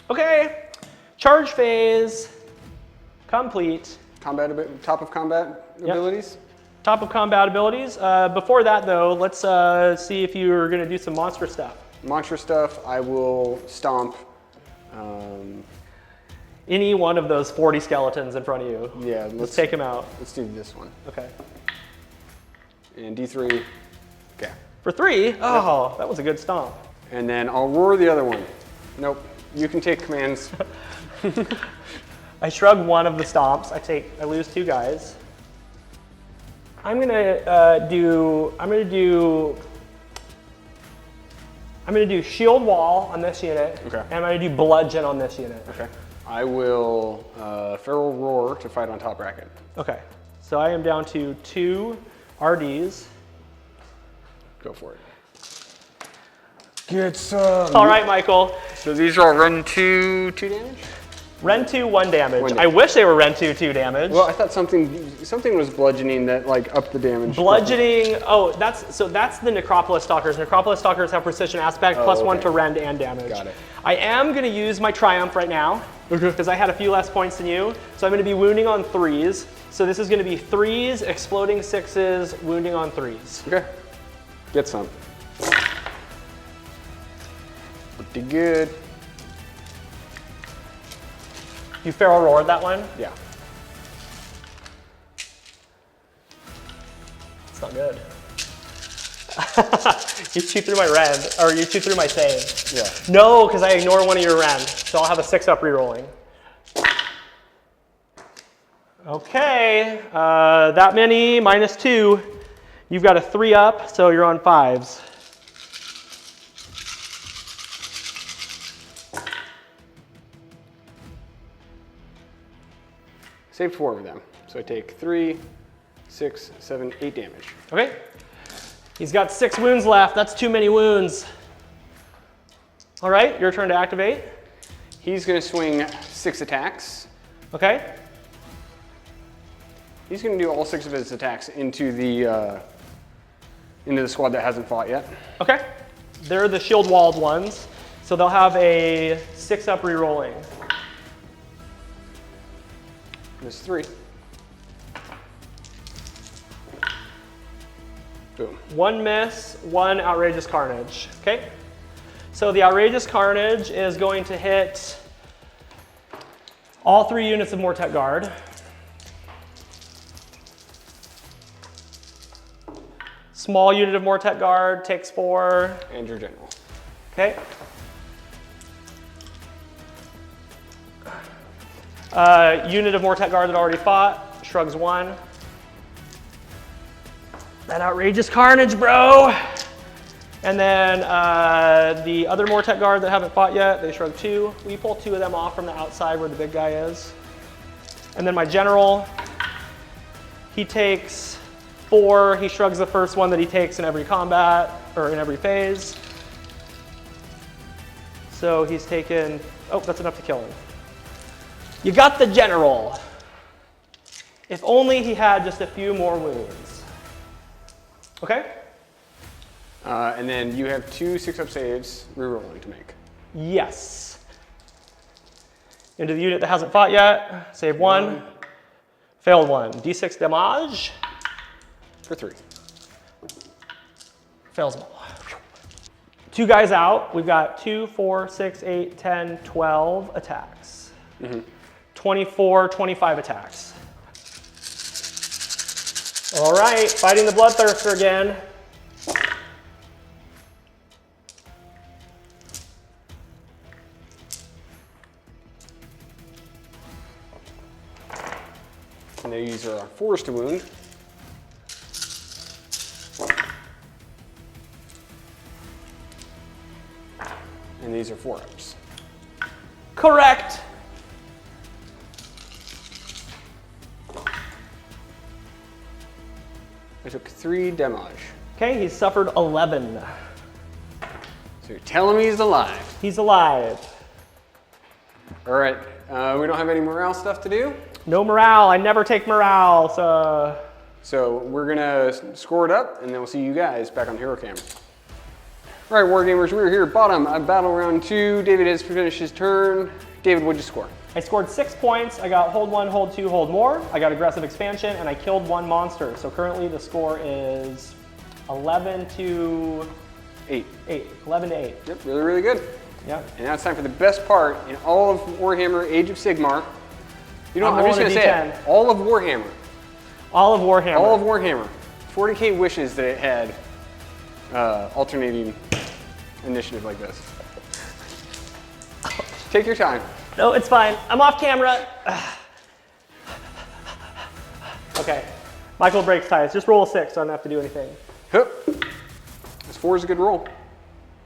Okay. Charge phase complete. Top of combat abilities? Top of combat abilities. Before that, though, let's see if you're going to do some monster stuff. Monster stuff, I will stomp. Any one of those 40 skeletons in front of you. Yeah, let's take them out. Let's do this one. Okay. And D3. Okay. For 3? Oh, that was a good stomp. And then I'll roar the other one. Nope. You can take commands. I shrug one of the stomps. I lose 2 guys. I'm gonna do shield wall on this unit. Okay. And I'm gonna do bludgeon on this unit. Okay. I will feral roar to fight on top bracket. Okay. So I am down to 2 RDs. Go for it. get some. All right, Michael. So these are all rend 2 damage? Rend 2, 1 damage. 1 damage. I wish they were Rend 2, 2 damage. Well, I thought something was bludgeoning that like upped the damage. Bludgeoning, oh, that's the Necropolis Stalkers. Necropolis Stalkers have precision aspect, plus 1 to rend and damage. Got it. I am going to use my Triumph right now, because I had a few less points than you. So I'm going to be wounding on 3s. So this is going to be 3s, exploding 6s, wounding on 3s. Okay. Get some. Pretty good. You feral roared that one? Yeah. It's not good. You chew through my rend, or you chew through my save. Yeah. No, because I ignore one of your rend, so I'll have a 6-up rerolling. Okay, that many minus 2. You've got a 3-up, so you're on 5s. Saved 4 of them. So I take 3, 6, 7, 8 damage. Okay. He's got 6 wounds left. That's too many wounds. All right, your turn to activate. He's going to swing 6 attacks. Okay. He's going to do all 6 of his attacks into the squad that hasn't fought yet. Okay. They're the shield walled ones, so they'll have a 6-up rerolling. There's 3. Boom. 1 miss, 1 outrageous carnage. Okay. So the outrageous carnage is going to hit all 3 units of Mortek Guard. Small unit of Mortek Guard takes 4. And your general. Okay. Unit of Mortek Guard that already fought, shrugs 1. That outrageous carnage, bro! And then the other Mortek Guard that haven't fought yet, they shrug 2. We pull 2 of them off from the outside where the big guy is. And then my general, he takes 4. He shrugs the first one that he takes in every combat, or in every phase. So he's taken, oh, that's enough to kill him. You got the general. If only he had just a few more wounds. Okay? And then you have 2 6-up saves rerolling to make. Yes. Into the unit that hasn't fought yet. Save 1. Failed 1. D6 damage. For 3. Fails them all. 2 guys out. We've got 2, 4, 6, 8, 10, 12 attacks. 24, 25 attacks. All right, fighting the Bloodthirster again. And these are 4s to wound. And these are 4-ups. Correct. I took 3 damage. Okay, he's suffered 11. So you're telling me he's alive. He's alive. All right, we don't have any morale stuff to do. No morale. I never take morale, so. So we're gonna score it up, and then we'll see you guys back on Hero Cam. All right, Wargamers, we're here bottom at battle round 2. David has finished his turn. David, what'd you score? I scored 6 points. I got hold 1, hold 2, hold more. I got aggressive expansion, and I killed 1 monster. So currently the score is 11 to 8. 8. 11 to 8. Yep, really, really good. Yep. And now it's time for the best part in all of Warhammer Age of Sigmar. You know, I'm just gonna say it. All of Warhammer. All of Warhammer. All of Warhammer. 40K wishes that it had alternating initiative like this. Take your time. No, it's fine. I'm off camera. Okay. Michael breaks ties. Just roll a 6 so I don't have to do anything. Hup. This 4 is a good roll.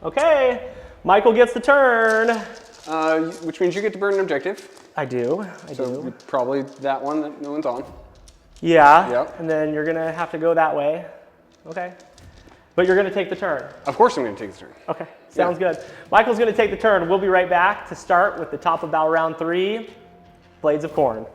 Okay. Michael gets the turn. Which means you get to burn an objective. I do. So probably that one that no one's on. Yeah. Yep. And then you're going to have to go that way. Okay. But you're going to take the turn. Of course I'm going to take the turn. Okay, sounds good. Michael's going to take the turn. We'll be right back to start with the top of battle round 3, Blades of Khorne.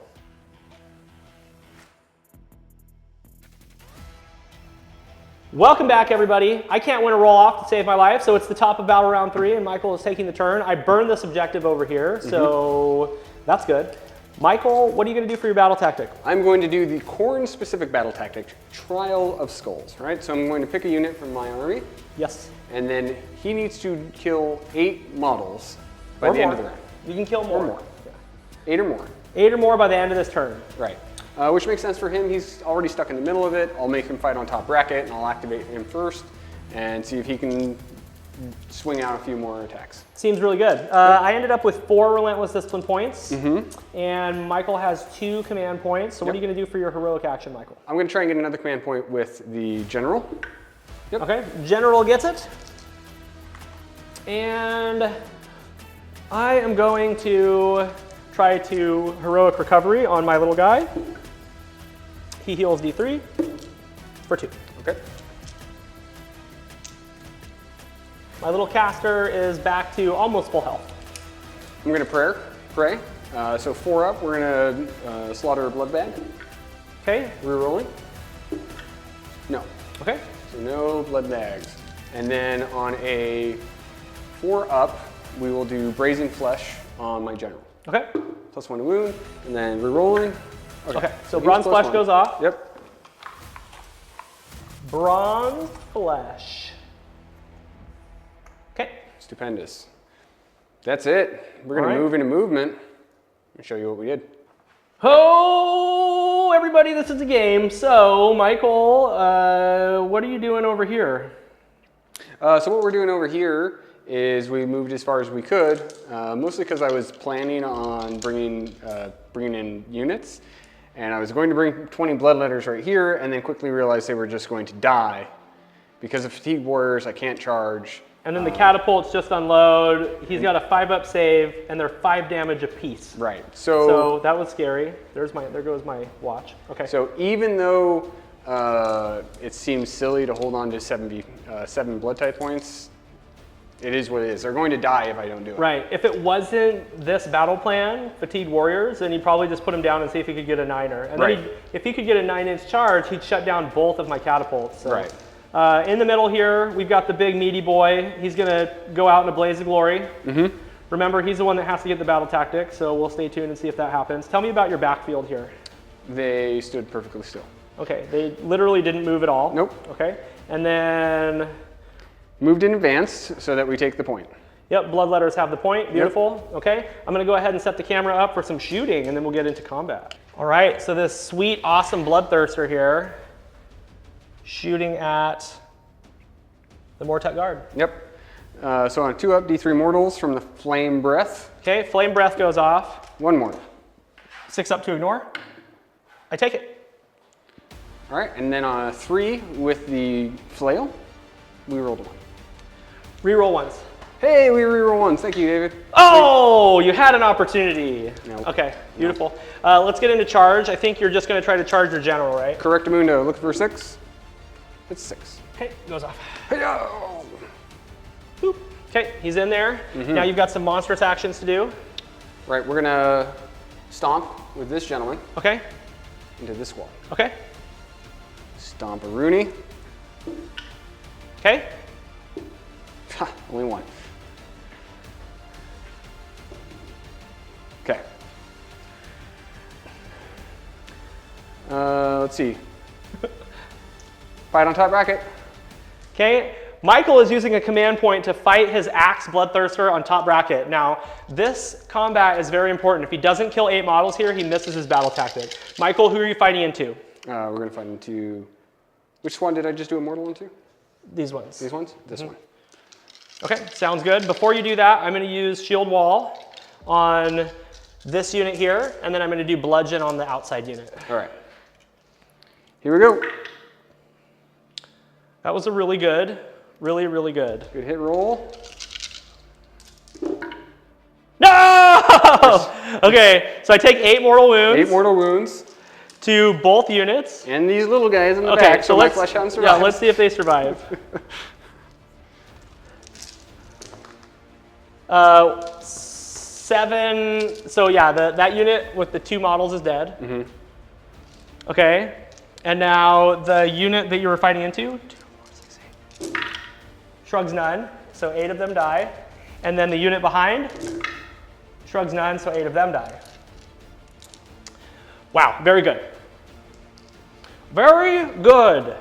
Welcome back, everybody. I can't win a roll off to save my life, so it's the top of battle round 3, and Michael is taking the turn. I burned this objective over here, so that's good. Michael, what are you going to do for your battle tactic? I'm going to do the Khorne-specific battle tactic, Trial of Skulls, right? So I'm going to pick a unit from my army. Yes. And then he needs to kill 8 models by the end of the round. You can kill more. Or more. Yeah. 8 or more. 8 or more by the end of this turn. Right. Which makes sense for him. He's already stuck in the middle of it. I'll make him fight on top bracket, and I'll activate him first and see if he can swing out a few more attacks. Seems really good. I ended up with 4 Relentless Discipline points, and Michael has 2 command points. So what are you going to do for your heroic action, Michael? I'm going to try and get another command point with the General. Yep. Okay, General gets it. And I am going to try to heroic recovery on my little guy. He heals D3 for 2. Okay. My little caster is back to almost full health. I'm going to pray. So 4 up, we're going to slaughter a blood bag. Okay. Rerolling. No. Okay. So no blood bags. And then on a 4 up, we will do Brazen Flesh on my General. Okay. +1 to wound, and then rerolling. Okay. So Bronze Flesh goes off. Yep. Bronze Flesh. Okay. Stupendous. That's it. We're going to move into movement and show you what we did. Oh, everybody, this is a game. So, Michael, what are you doing over here? So what we're doing over here is we moved as far as we could, mostly because I was planning on bringing in units, and I was going to bring 20 Bloodletters right here, and then quickly realized they were just going to die. Because of Fatigue Warriors, I can't charge. And then the catapults just unload. He's got a 5-up save, and they're 5 damage apiece. Right. So that was scary. There goes my watch. Okay. So even though it seems silly to hold on to 7 blood type points, it is what it is. They're going to die if I don't do it. Right. If it wasn't this battle plan, Fatigued Warriors, then he'd probably just put him down and see if he could get a 9er. And then if he could get a 9-inch charge, he'd shut down both of my catapults. So. Right. In the middle here, we've got the big meaty boy. He's going to go out in a blaze of glory. Remember, he's the one that has to get the battle tactic, so we'll stay tuned and see if that happens. Tell me about your backfield here. They stood perfectly still. Okay, they literally didn't move at all. Nope. Okay, and then... Moved in advance so that we take the point. Yep, Bloodletters have the point. Beautiful. Yep. Okay, I'm going to go ahead and set the camera up for some shooting, and then we'll get into combat. All right, so this sweet, awesome Bloodthirster here, shooting at the Mortet Guard. Yep. So on a 2-up, D3 Mortals from the Flame Breath. Okay, Flame Breath goes off. 1 more. 6-up to ignore. I take it. All right, and then on a 3 with the Flail, we rolled a 1. Reroll ones. Hey, we reroll ones. Thank you, David. Oh, you had an opportunity. Nope. Okay, beautiful. Let's get into charge. I think you're just going to try to charge your general, right? Correctamundo, looking for 6. It's 6. Okay, goes off. Hey-yo! Boop. Okay, he's in there. Now you've got some monstrous actions to do. Right, we're gonna stomp with this gentleman. Okay. Into this wall. Okay. Stomp a Rooney. Okay. Ha, only 1. Okay. Let's see. Fight on top bracket. Okay. Michael is using a command point to fight his Axe Bloodthirster on top bracket. Now, this combat is very important. If he doesn't kill 8 models here, he misses his battle tactic. Michael, who are you fighting into? We're gonna fight into, which one did I just do a mortal into? These ones. These ones? This one. Okay, sounds good. Before you do that, I'm gonna use Shield Wall on this unit here, and then I'm gonna do Bludgeon on the outside unit. All right. Here we go. That was a really good. Really, really good. Good hit roll. No! Okay, so I take 8 mortal wounds. 8 mortal wounds. to both units. And these little guys in the Okay, back, so my flesh hound survives. Yeah, let's see if they survive. 7, so yeah, that unit with the 2 models is dead. Mm-hmm. Okay, and now the unit that you were fighting into, 2, 4, 6, 8, shrugs none, so 8 of them die. And then the unit behind, shrugs none, so 8 of them die. Wow, very good. Very good.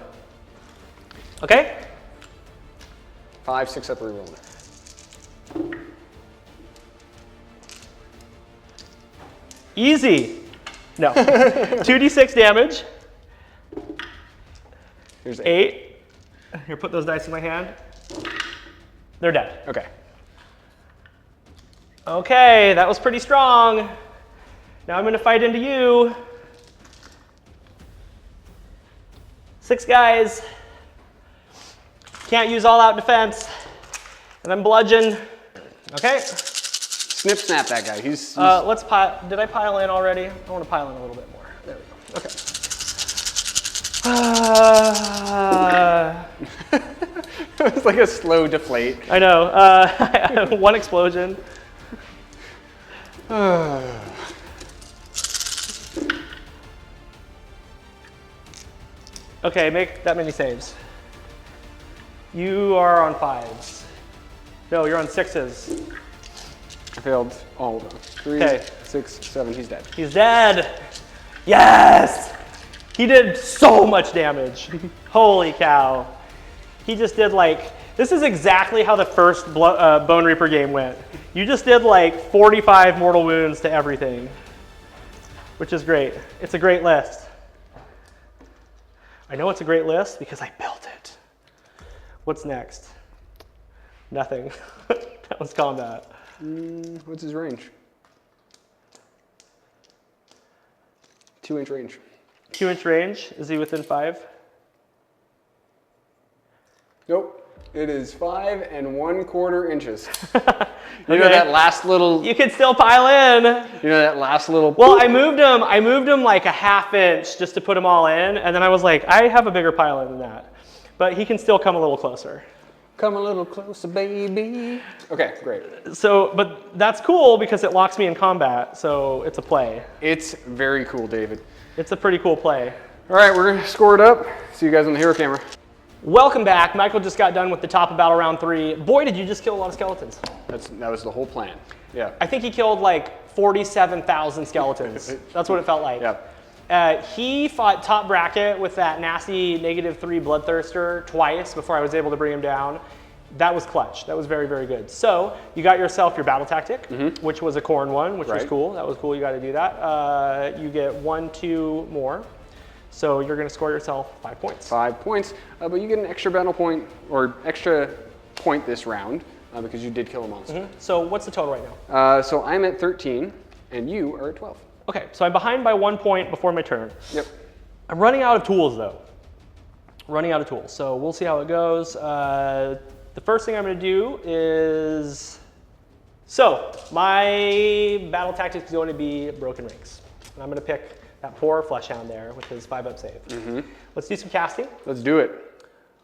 Okay? 5, 6 up reroll. Easy. No. 2d6 damage. Here's 8. Here, put those dice in my hand. They're dead. Okay. Okay, that was pretty strong. Now I'm going to fight into you. 6 guys. Can't use all-out defense. And I'm bludgeoned. Okay. Snip snap that guy. He's Let's pile. Did I pile in already? I want to pile in a little bit more. There we go. Okay. it's like a slow deflate. I know. 1 explosion. Okay, make that many saves. You are on 5s. No, you're on 6s. I failed all of them. 3, Okay. 6, 7. He's dead. He's dead. Yes! He did so much damage. Holy cow. He just did like, this is exactly how the first Bone Reaper game went. You just did like 45 mortal wounds to everything, which is great. It's a great list. I know it's a great list because I built it. What's next? Nothing. That was combat. What's his range? 2-inch range. 2-inch range. Is he within 5? Nope. It is 5 1/4 inches. You know that last little. You can still pile in. You know that last little. Well, I moved him like a 1/2 inch just to put them all in, and then I was like, I have a bigger pile in than that. But he can still come a little closer. Come a little closer, baby. Okay, great. So, but that's cool because it locks me in combat, so it's a play. It's very cool, David. It's a pretty cool play. All right, we're gonna score it up. See you guys on the hero camera. Welcome back. Michael just got done with the top of battle round 3. Boy, did you just kill a lot of skeletons. That was the whole plan. Yeah. I think he killed like 47,000 skeletons. That's what it felt like. Yeah. He fought top bracket with that nasty -3 Bloodthirster twice before I was able to bring him down. That was clutch. That was very, very good. So you got yourself your battle tactic, which was a Khorne one, which was cool. That was cool. You got to do that. You get 1, 2 more. So you're going to score yourself 5 points. 5 points, but you get an extra battle point or extra point this round because you did kill a monster. So what's the total right now? So I'm at 13 and you are at 12. Okay, so I'm behind by 1 point before my turn. Yep. I'm running out of tools though. Running out of tools. So we'll see how it goes. The first thing I'm going to do is, so my battle tactic is going to be Broken Ranks. And I'm going to pick that poor flesh hound there with his 5-up save. Let's do some casting. Let's do it.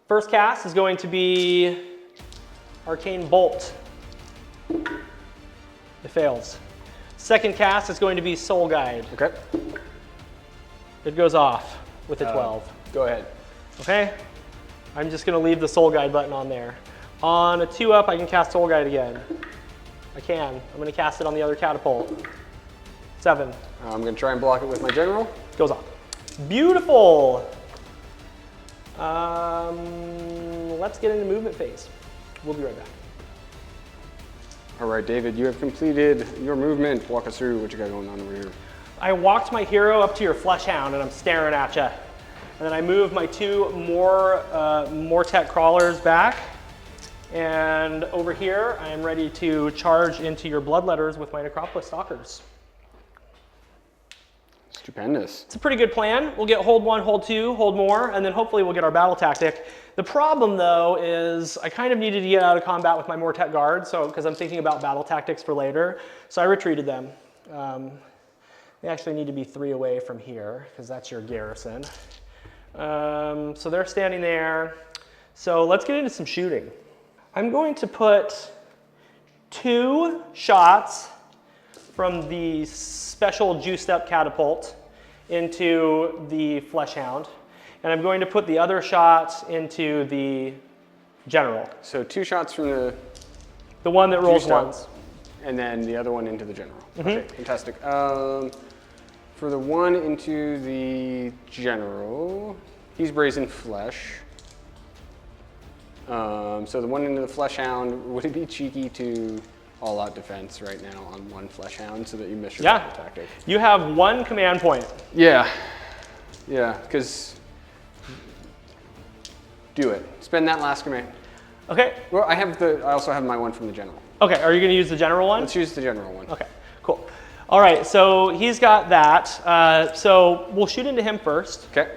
First cast is going to be Arcane Bolt. It fails. Second cast is going to be Soul Guide. Okay. It goes off with a 12. Go ahead. Okay. I'm just going to leave the Soul Guide button on there. On a 2-up, I can cast Soul Guide again. I can. I'm going to cast it on the other catapult. 7. I'm going to try and block it with my general. Goes off. Beautiful. Let's get into movement phase. We'll be right back. All right, David, you have completed your movement. Walk us through what you got going on over here. I walked my hero up to your flesh hound and I'm staring at you. And then I moved my 2 Mortek crawlers back. And over here, I am ready to charge into your bloodletters with my Necropolis stalkers. Stupendous. It's a pretty good plan. We'll get hold 1, hold 2, hold more, and then hopefully we'll get our battle tactic. The problem though is I kind of needed to get out of combat with my Mortek guard, so because I'm thinking about battle tactics for later. So I retreated them. They actually need to be 3 away from here because that's your garrison. So they're standing there. So let's get into some shooting. I'm going to put 2 shots from the special juiced up catapult into the Fleshhound. And I'm going to put the other shots into the general. So 2 shots from the one that rolls ones. And then the other one into the general. Okay, fantastic. For the one into the general, he's brazen flesh. So the one into the Fleshhound, would it be cheeky to all-out defense right now on 1 Fleshhound so that you miss your battle tactic? You have 1 command point. Yeah, because do it. Spend that last command. Okay. Well, I also have my one from the general. Okay, are you going to use the general one? Let's use the general one. Okay, cool. All right, so he's got that. So we'll shoot into him first. Okay.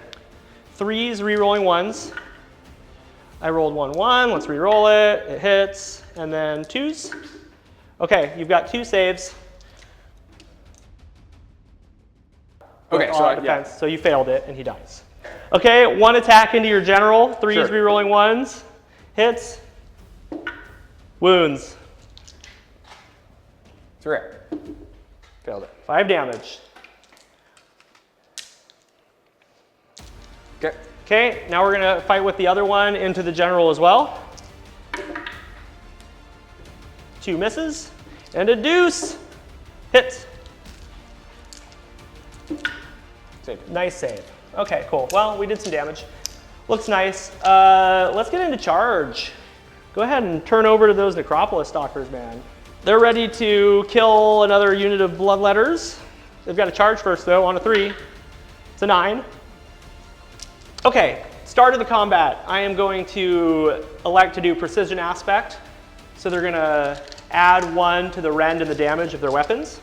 3s, re-rolling 1s. I rolled 1-1, let's re-roll it. It hits, and then 2s. Okay, you've got 2 saves. Okay, so you failed it, and he dies. Okay, 1 attack into your general. 3s, re-rolling 1s. Hits. Wounds. 3. Failed it. 5 damage. Okay. Okay, now we're gonna fight with the other one into the general as well. 2 misses, and a deuce. Hits. Save. Nice save. Okay, cool. Well, we did some damage. Looks nice. Let's get into charge. Go ahead and turn over to those Necropolis Stalkers, man. They're ready to kill another unit of Bloodletters. They've got to charge first, though, on a 3. It's a 9. Okay, start of the combat. I am going to elect to do Precision Aspect. So they're going to add 1 to the rend and the damage of their weapons.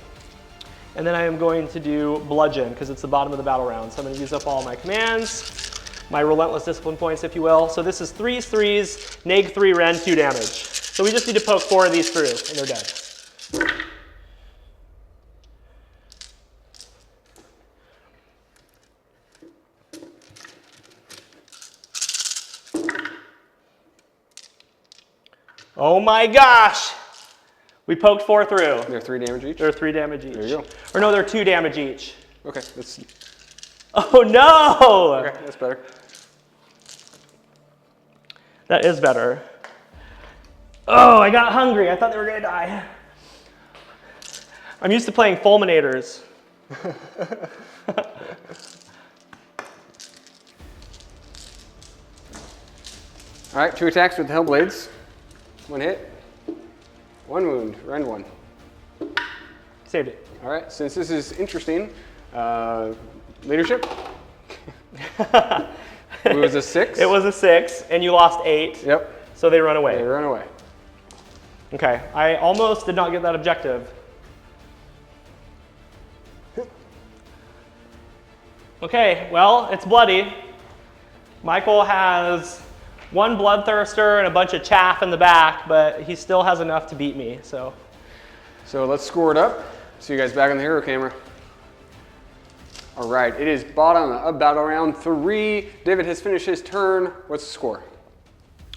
And then I am going to do Bludgeon, because it's the bottom of the battle round. So I'm going to use up all my commands, my Relentless Discipline points, if you will. So this is 3s, 3s, neg 3 rend, 2 damage. So we just need to poke 4 of these through, and they're dead. Oh my gosh! We poked 4 through. They're 3 damage each? They're 3 damage each. There you go. Or no, they're 2 damage each. Okay, that's... Oh no! Okay, that's better. That is better. Oh, I got hungry. I thought they were gonna die. I'm used to playing fulminators. All right, 2 attacks with the Hellblades. 1 hit, 1 wound, rend 1. Saved it. All right, since this is interesting, leadership. It was a 6. It was a 6, and you lost 8. Yep. So they run away. They run away. Okay, I almost did not get that objective. Okay, well, it's bloody. Michael has 1 bloodthirster and a bunch of chaff in the back, but he still has enough to beat me, so. So let's score it up. See you guys back on the hero camera. All right, it is bottom of battle round 3. David has finished his turn. What's the score?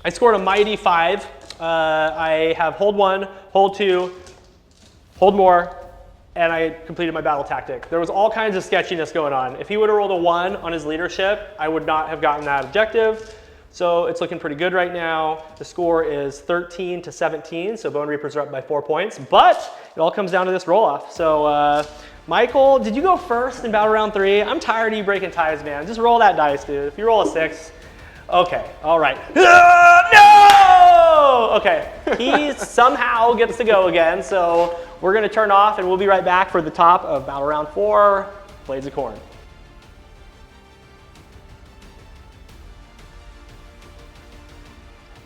I scored a mighty 5. I have hold 1, hold 2, hold more, and I completed my battle tactic. There was all kinds of sketchiness going on. If he would have rolled a 1 on his leadership, I would not have gotten that objective. So it's looking pretty good right now. The score is 13 to 17, so Bonereapers are up by 4 points, but it all comes down to this roll-off. So Michael, did you go first in battle round 3? I'm tired of you breaking ties, man. Just roll that dice, dude. If you roll a 6, okay, all right. No! Okay, he somehow gets to go again, so we're gonna turn off and we'll be right back for the top of battle round 4, Blades of Khorne.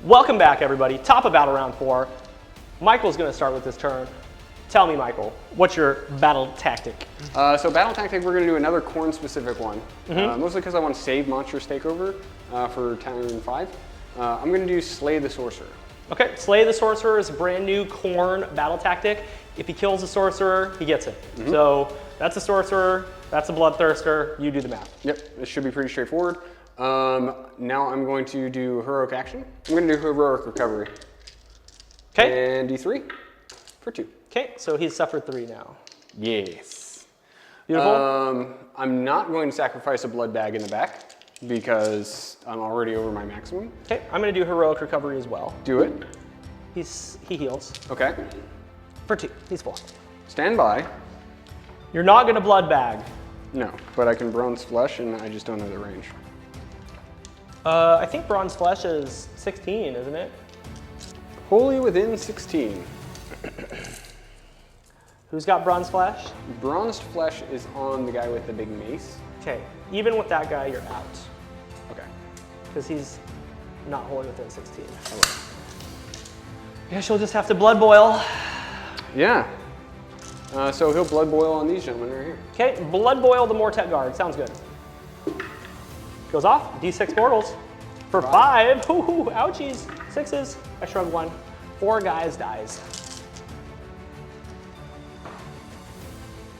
Welcome back, everybody. Top of battle round 4. Michael's gonna start with this turn. Tell me, Michael, what's your battle tactic? So battle tactic, we're gonna do another Khorne specific one. Mostly because I want to save Monstrous Takeover for turn 5. I'm gonna do Slay the Sorcerer. Okay, Slay the Sorcerer is a brand new Khorne battle tactic. If he kills a sorcerer, he gets it. So that's a sorcerer, that's a bloodthirster, you do the math. Yep, this should be pretty straightforward. Now I'm going to do heroic action. I'm going to do heroic recovery. Okay. And D3 for 2. Okay, so he's suffered 3 now. Yes. Beautiful. I'm not going to sacrifice a blood bag in the back because I'm already over my maximum. Okay, I'm gonna do heroic recovery as well. Do it. He heals. Okay. For 2, he's full. Stand by. You're not gonna blood bag. No, but I can bronze flesh and I just don't know the range. I think bronze flesh is 16, isn't it? Wholly within 16. Who's got bronze flesh? Bronzed flesh is on the guy with the big mace. Okay, even with that guy, you're out. Okay. Because he's not wholly within 16. Guess you'll just have to blood boil. Yeah. So he'll blood boil on these gentlemen right here. Okay, blood boil the Mortet Guard. Sounds good. Goes off. D6 mortals. For 5. Ooh, ouchies. 6s. I shrug 1. 4 guys dies.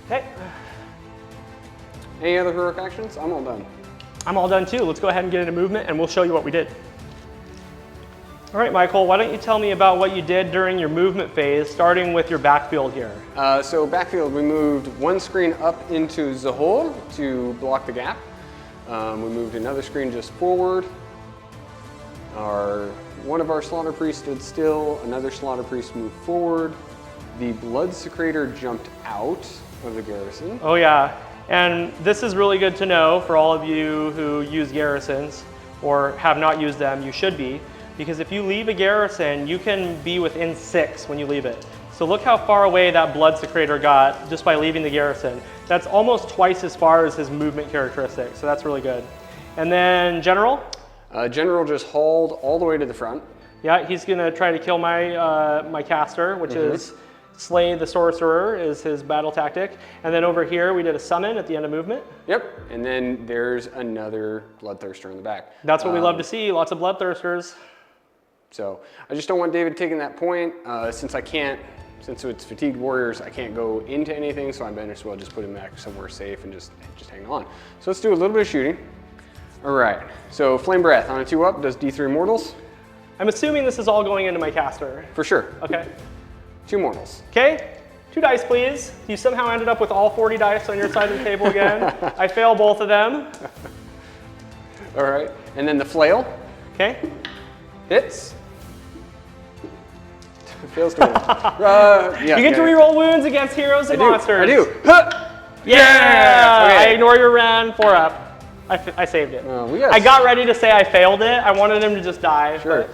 Okay. Any other heroic actions? I'm all done. I'm all done too. Let's go ahead and get into movement and we'll show you what we did. All right, Michael, why don't you tell me about what you did during your movement phase, starting with your backfield here. So backfield, we moved one screen up into the hole to block the gap. We moved another screen just forward. One of our slaughter priests stood still, another slaughter priest moved forward. The blood secretor jumped out of the garrison. Oh yeah, and this is really good to know for all of you who use garrisons or have not used them. You should be, because if you leave a garrison, you can be within 6 when you leave it. So look how far away that blood secretor got just by leaving the garrison. That's almost twice as far as his movement characteristic, so that's really good. And then General? General just hauled all the way to the front. Yeah, he's gonna try to kill my, my caster, which is Slay the Sorcerer is his battle tactic. And then over here, we did a summon at the end of movement. Yep, and then there's another bloodthirster in the back. That's what we love to see, lots of bloodthirsters. So I just don't want David taking that point. Since it's fatigued warriors, I can't go into anything, so I might as well just put him back somewhere safe and just hang on. So let's do a little bit of shooting. All right, so Flame Breath on a 2-up does D3 mortals. I'm assuming this is all going into my caster. For sure. Okay. 2 mortals. Okay, 2 dice please. You somehow ended up with all 40 dice on your side of the table again. I fail both of them. All right, and then the flail. Okay. Hits. Fails to win. Yeah, you get to reroll wounds against heroes and monsters. I do. Yeah! Okay. I ignore your rend, 4-up. I saved it. I got ready to say I failed it. I wanted him to just die. Sure.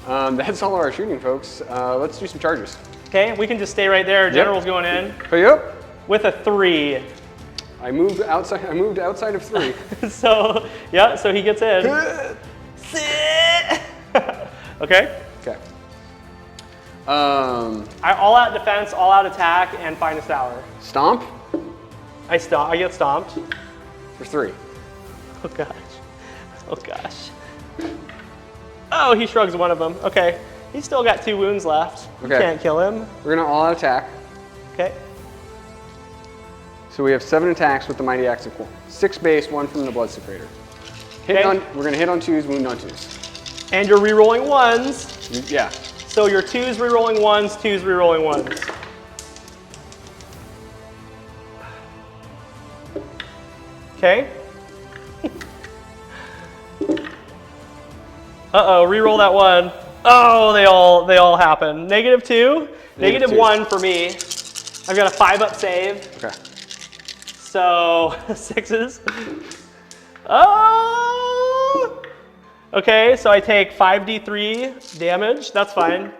That's all of our shooting, folks. Let's do some charges. Okay, we can just stay right there. General's going in. Yep. With a 3. I moved outside of 3. So, yeah, so he gets in. Okay. Okay. All out defense, all out attack, and finest hour. Stomp. I get stomped. For 3. Oh gosh. Oh gosh. Oh, he shrugs one of them. Okay. He's still got 2 wounds left. You can't kill him. We're gonna all out attack. Okay. So we have 7 attacks with the Mighty Axe of Khorne. 6 base, 1 from the Blood Secretor. We're gonna hit on 2s, wound on 2s. And you're re-rolling 1s. Yeah. So your 2s re-rolling 1s, 2s re-rolling 1s. Okay. Uh-oh, re-roll that 1. Oh, they all happen. -2, -1 for me. I've got a 5-up save. Okay. So 6s. Oh! Okay, so I take 5d3 damage. That's fine.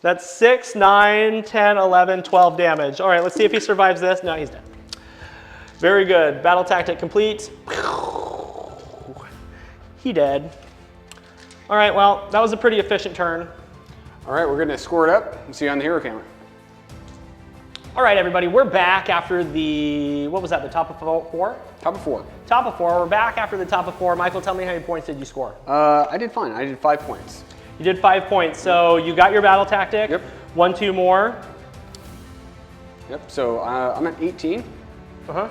That's 6, 9, 10, 11, 12 damage. All right, let's see if he survives this. No, he's dead. Very good. Battle tactic complete. He dead. All right, well, that was a pretty efficient turn. All right, we're gonna score it up and see you on the hero counter. All right, everybody, we're back after the, what was that, the top of 4? Top of 4. Top of 4, we're back after the top of 4. Michael, tell me how many points did you score? I did fine, I did 5 points. You did 5 points, so you got your battle tactic. Yep. 1, 2 more. Yep, so I'm at 18. Uh-huh.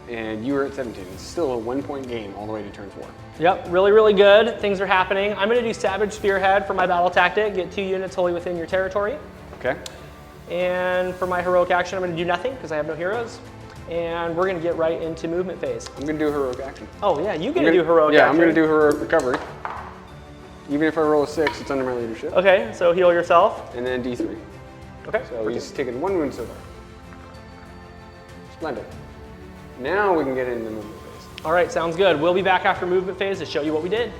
And you were at 17. It's still a 1 point game all the way to turn 4. Yep, really, really good. Things are happening. I'm gonna do Savage Spearhead for my battle tactic, get 2 units wholly within your territory. Okay. And for my heroic action, I'm gonna do nothing because I have no heroes. And we're gonna get right into movement phase. I'm gonna do heroic action. Oh yeah, you get to do heroic action. Yeah, I'm gonna do heroic recovery. Even if I roll a 6, it's under my leadership. Okay, so heal yourself. And then D3. Okay. So he's taken 1 wound so far. Splendid. Now we can get into the movement phase. All right, sounds good. We'll be back after movement phase to show you what we did.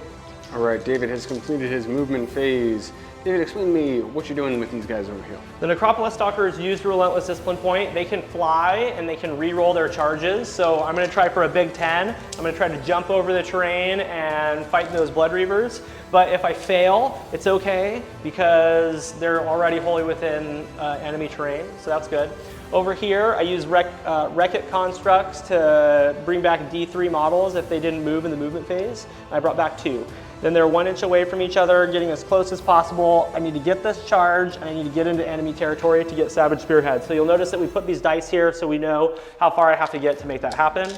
All right, David has completed his movement phase. David, explain to me what you're doing with these guys over here. The Necropolis Stalkers use the Relentless Discipline Point. They can fly and they can re-roll their charges. So I'm gonna try for a big 10. I'm gonna try to jump over the terrain and fight those Blood Reavers. But if I fail, it's okay because they're already wholly within enemy terrain, so that's good. Over here, I use Wreck-It constructs to bring back D3 models if they didn't move in the movement phase. I brought back 2. Then they're 1 inch away from each other, getting as close as possible. I need to get this charge, and I need to get into enemy territory to get Savage Spearhead. So you'll notice that we put these dice here so we know how far I have to get to make that happen.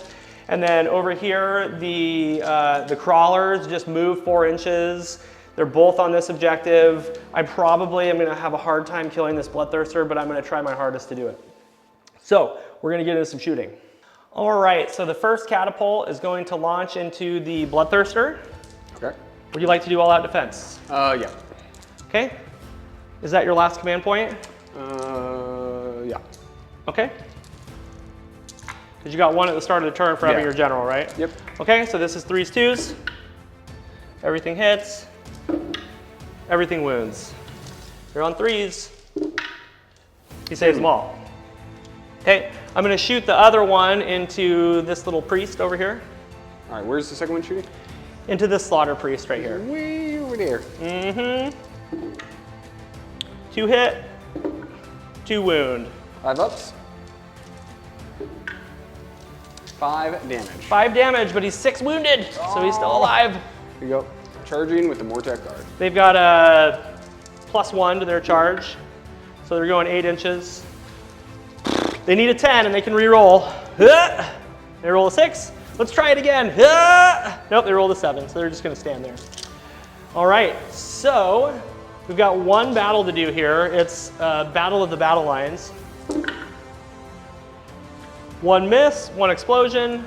And then over here, the crawlers just move 4 inches. They're both on this objective. I probably am gonna have a hard time killing this Bloodthirster, but I'm gonna try my hardest to do it. So we're gonna get into some shooting. All right, so the first catapult is going to launch into the Bloodthirster. Okay. Would you like to do all-out defense? Yeah. Okay. Is that your last command point? Yeah. Okay. Because you got 1 at the start of the turn for having your general, right? Yep. Okay, so this is 3s, 2s. Everything hits. Everything wounds. You're on 3s. He saves them all. Okay, I'm gonna shoot the other one into this little priest over here. All right, where's the second one shooting? Into this slaughter priest right here. Way over there. Mm-hmm. 2 hit, 2 wound. 5 ups. 5 damage. 5 damage, but he's 6 wounded, so he's still alive. Here you go. Charging with the Mortek guard. They've got a +1 to their charge, so they're going 8 inches. They need a 10 and they can re-roll. They roll a 6. Let's try it again. Nope, they rolled a 7, so they're just gonna stand there. All right, so we've got 1 battle to do here. It's Battle of the Battle Lines. 1 miss, 1 explosion.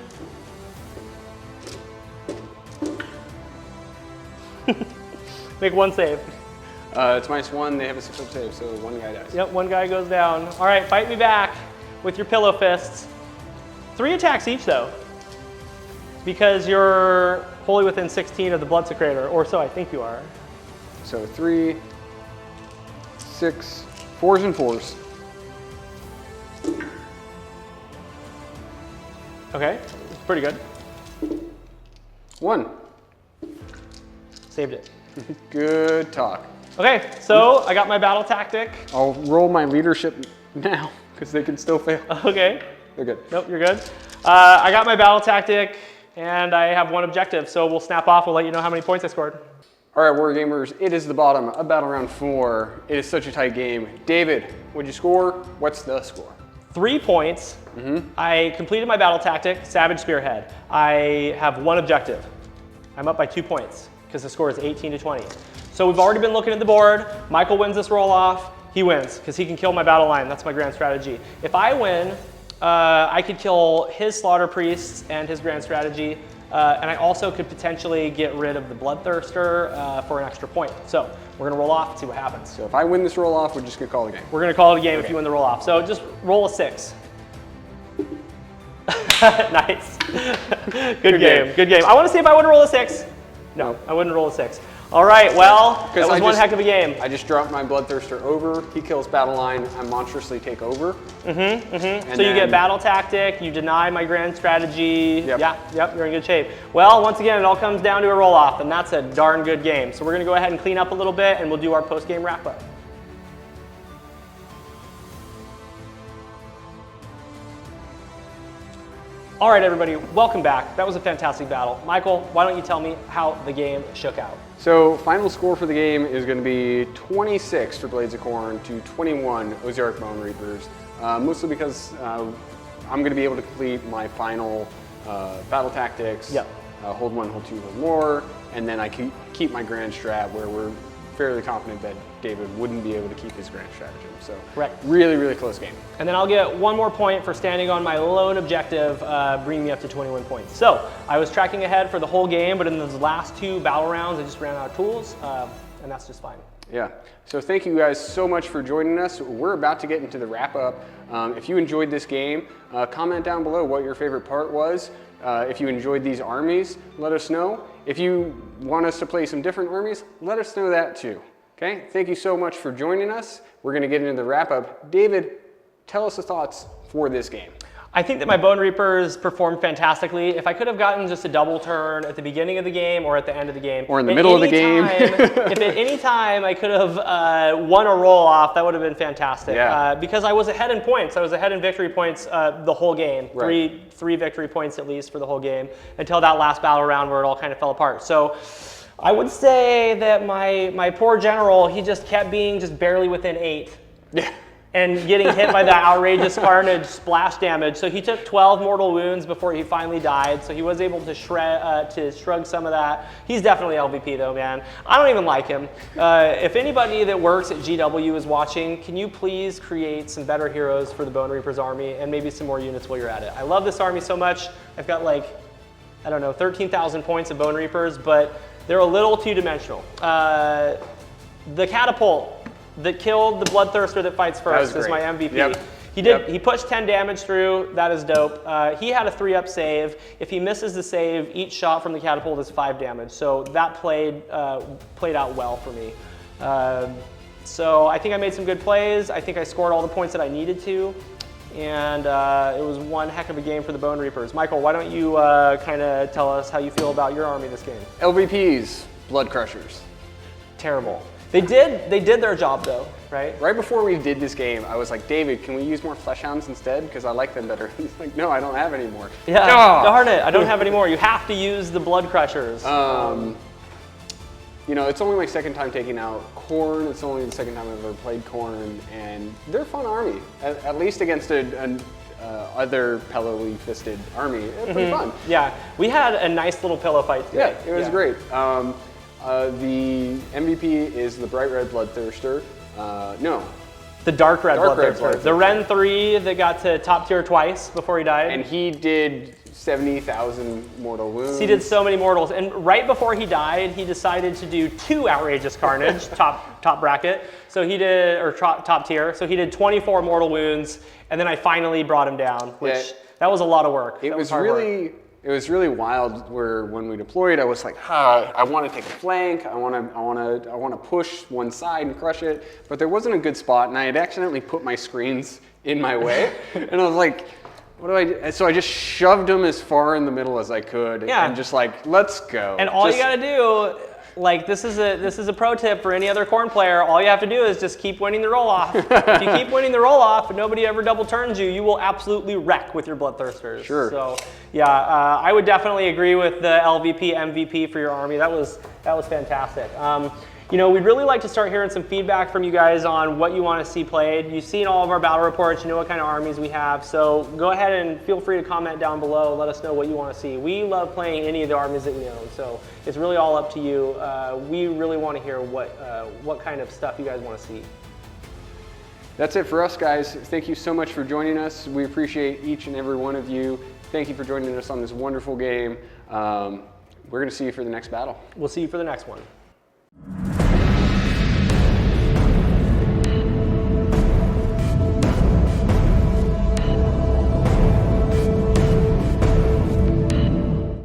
Make 1 save. It's -1, they have a 6-up save, so 1 guy dies. Yep, 1 guy goes down. All right, fight me back with your pillow fists. 3 attacks each though, because you're wholly within 16 of the Blood Secretor, or so I think you are. So 3, 6, 4s and 4s. Okay, pretty good. 1. Saved it. Good talk. Okay, so I got my battle tactic. I'll roll my leadership now, because they can still fail. Okay. They're good. Nope, you're good. I got my battle tactic, and I have 1 objective, so we'll snap off. We'll let you know how many points I scored. All right, Wargamers, it is the bottom of battle round 4. It is such a tight game. David, what'd you score? What's the score? 3 points. I completed my battle tactic, Savage Spearhead. I have 1 objective. I'm up by 2 points, because the score is 18 to 20. So we've already been looking at the board. Michael wins this roll off. He wins, because he can kill my battle line. That's my grand strategy. If I win, I could kill his slaughter priests and his grand strategy, and I also could potentially get rid of the Bloodthirster for an extra point. So we're gonna roll off and see what happens. So if I win this roll off, we're just gonna call it a game. We're gonna call it a game if you win the roll off. So just roll a 6. Nice. Good game, good game. I wanna see if I would roll a 6. No, I wouldn't roll a 6. All right, well, that was one heck of a game. I just dropped my Bloodthirster over. He kills battle line. I monstrously take over. So you get battle tactic. You deny my grand strategy. Yep. Yep, you're in good shape. Well, once again, it all comes down to a roll off, and that's a darn good game. So we're gonna go ahead and clean up a little bit, and we'll do our post-game wrap up. All right, everybody, welcome back. That was a fantastic battle. Michael, why don't you tell me how the game shook out? So final score for the game is going to be 26 for Blades of Khorne to 21 Ossiarch Bonereapers, mostly because I'm going to be able to complete my final battle tactics, hold one, hold two, hold more, and then I keep my grand strat where we're fairly confident that David wouldn't be able to keep his grand stratagem. So really, really close game. And then I'll get one more point for standing on my lone objective, bringing me up to 21 points. So I was tracking ahead for the whole game, but in those last two battle rounds, I just ran out of tools, and that's just fine. Yeah, so thank you guys so much for joining us. We're about to get into the wrap up. If you enjoyed this game, comment down below what your favorite part was. If you enjoyed these armies, let us know. If you want us to play some different armies, let us know that too. Okay, thank you so much for joining us. We're gonna get into the wrap up. David, tell us the thoughts for this game. I think that my Bone Reapers performed fantastically. If I could have gotten just a double turn at the beginning of the game or at the end of the game. Or in the middle of the game. If at any time I could have won a roll off, that would have been fantastic. Yeah. Because I was ahead in points. I was ahead in victory points the whole game. Right. Three victory points at least for the whole game until that last battle round where it all kind of fell apart. So I would say that my poor general, he just kept being just barely within 8. Yeah. And getting hit by that outrageous carnage splash damage. So he took 12 mortal wounds before he finally died. So he was able to shrug some of that. He's definitely LVP though, man. I don't even like him. If anybody that works at GW is watching, can you please create some better heroes for the Bone Reapers army and maybe some more units while you're at it? I love this army so much. I've got like, I don't know, 13,000 points of Bone Reapers, but they're a little two-dimensional. The catapult that killed the Bloodthirster that fights first is my MVP. Yep. He pushed 10 damage through. That is dope. He had a 3-up save. If he misses the save, each shot from the catapult is 5 damage. So that played out well for me. So I think I made some good plays. I think I scored all the points that I needed to. And it was one heck of a game for the Bone Reapers. Michael, why don't you kind of tell us how you feel about your army this game? LVPs, Blood Crushers. Terrible. They did their job though, right? Right before we did this game, I was like, David, can we use more Fleshhounds instead? Because I like them better. He's like, no, I don't have any more. Yeah, darn it, I don't have any more. You have to use the Blood Crushers. You know, it's only my second time taking out Khorne. It's only the second time I've ever played Khorne, and they're a fun army. At least against an other pillowy fisted army. It's pretty fun. Yeah, we had a nice little pillow fight today. Yeah, it was great. The MVP is the Bright Red Bloodthirster. No. The Dark Red Bloodthirster. The Rend 3 that got to top tier twice before he died. And he did 70,000 mortal wounds. He did so many mortals. And right before he died, he decided to do 2 outrageous carnage, top bracket. So he did, or top tier. So he did 24 mortal wounds, and then I finally brought him down, which that was a lot of work. It was really wild. Where when we deployed, I was like, I want to take a flank. I want to push one side and crush it. But there wasn't a good spot, and I had accidentally put my screens in my way, and I was like, what do I do? So I just shoved them as far in the middle as I could, and just like, let's go. And all you gotta do, like this is a pro tip for any other Khorne player. All you have to do is just keep winning the roll off. If you keep winning the roll off and nobody ever double turns you, you will absolutely wreck with your Bloodthirsters. Sure. So yeah, I would definitely agree with the LVP MVP for your army. That was fantastic. You know, we'd really like to start hearing some feedback from you guys on what you want to see played. You've seen all of our battle reports, you know what kind of armies we have, so go ahead and feel free to comment down below, let us know what you want to see. We love playing any of the armies that we own, so it's really all up to you. We really want to hear what kind of stuff you guys want to see. That's it for us, guys. Thank you so much for joining us. We appreciate each and every one of you. Thank you for joining us on this wonderful game. We're going to see you for the next battle. We'll see you for the next one.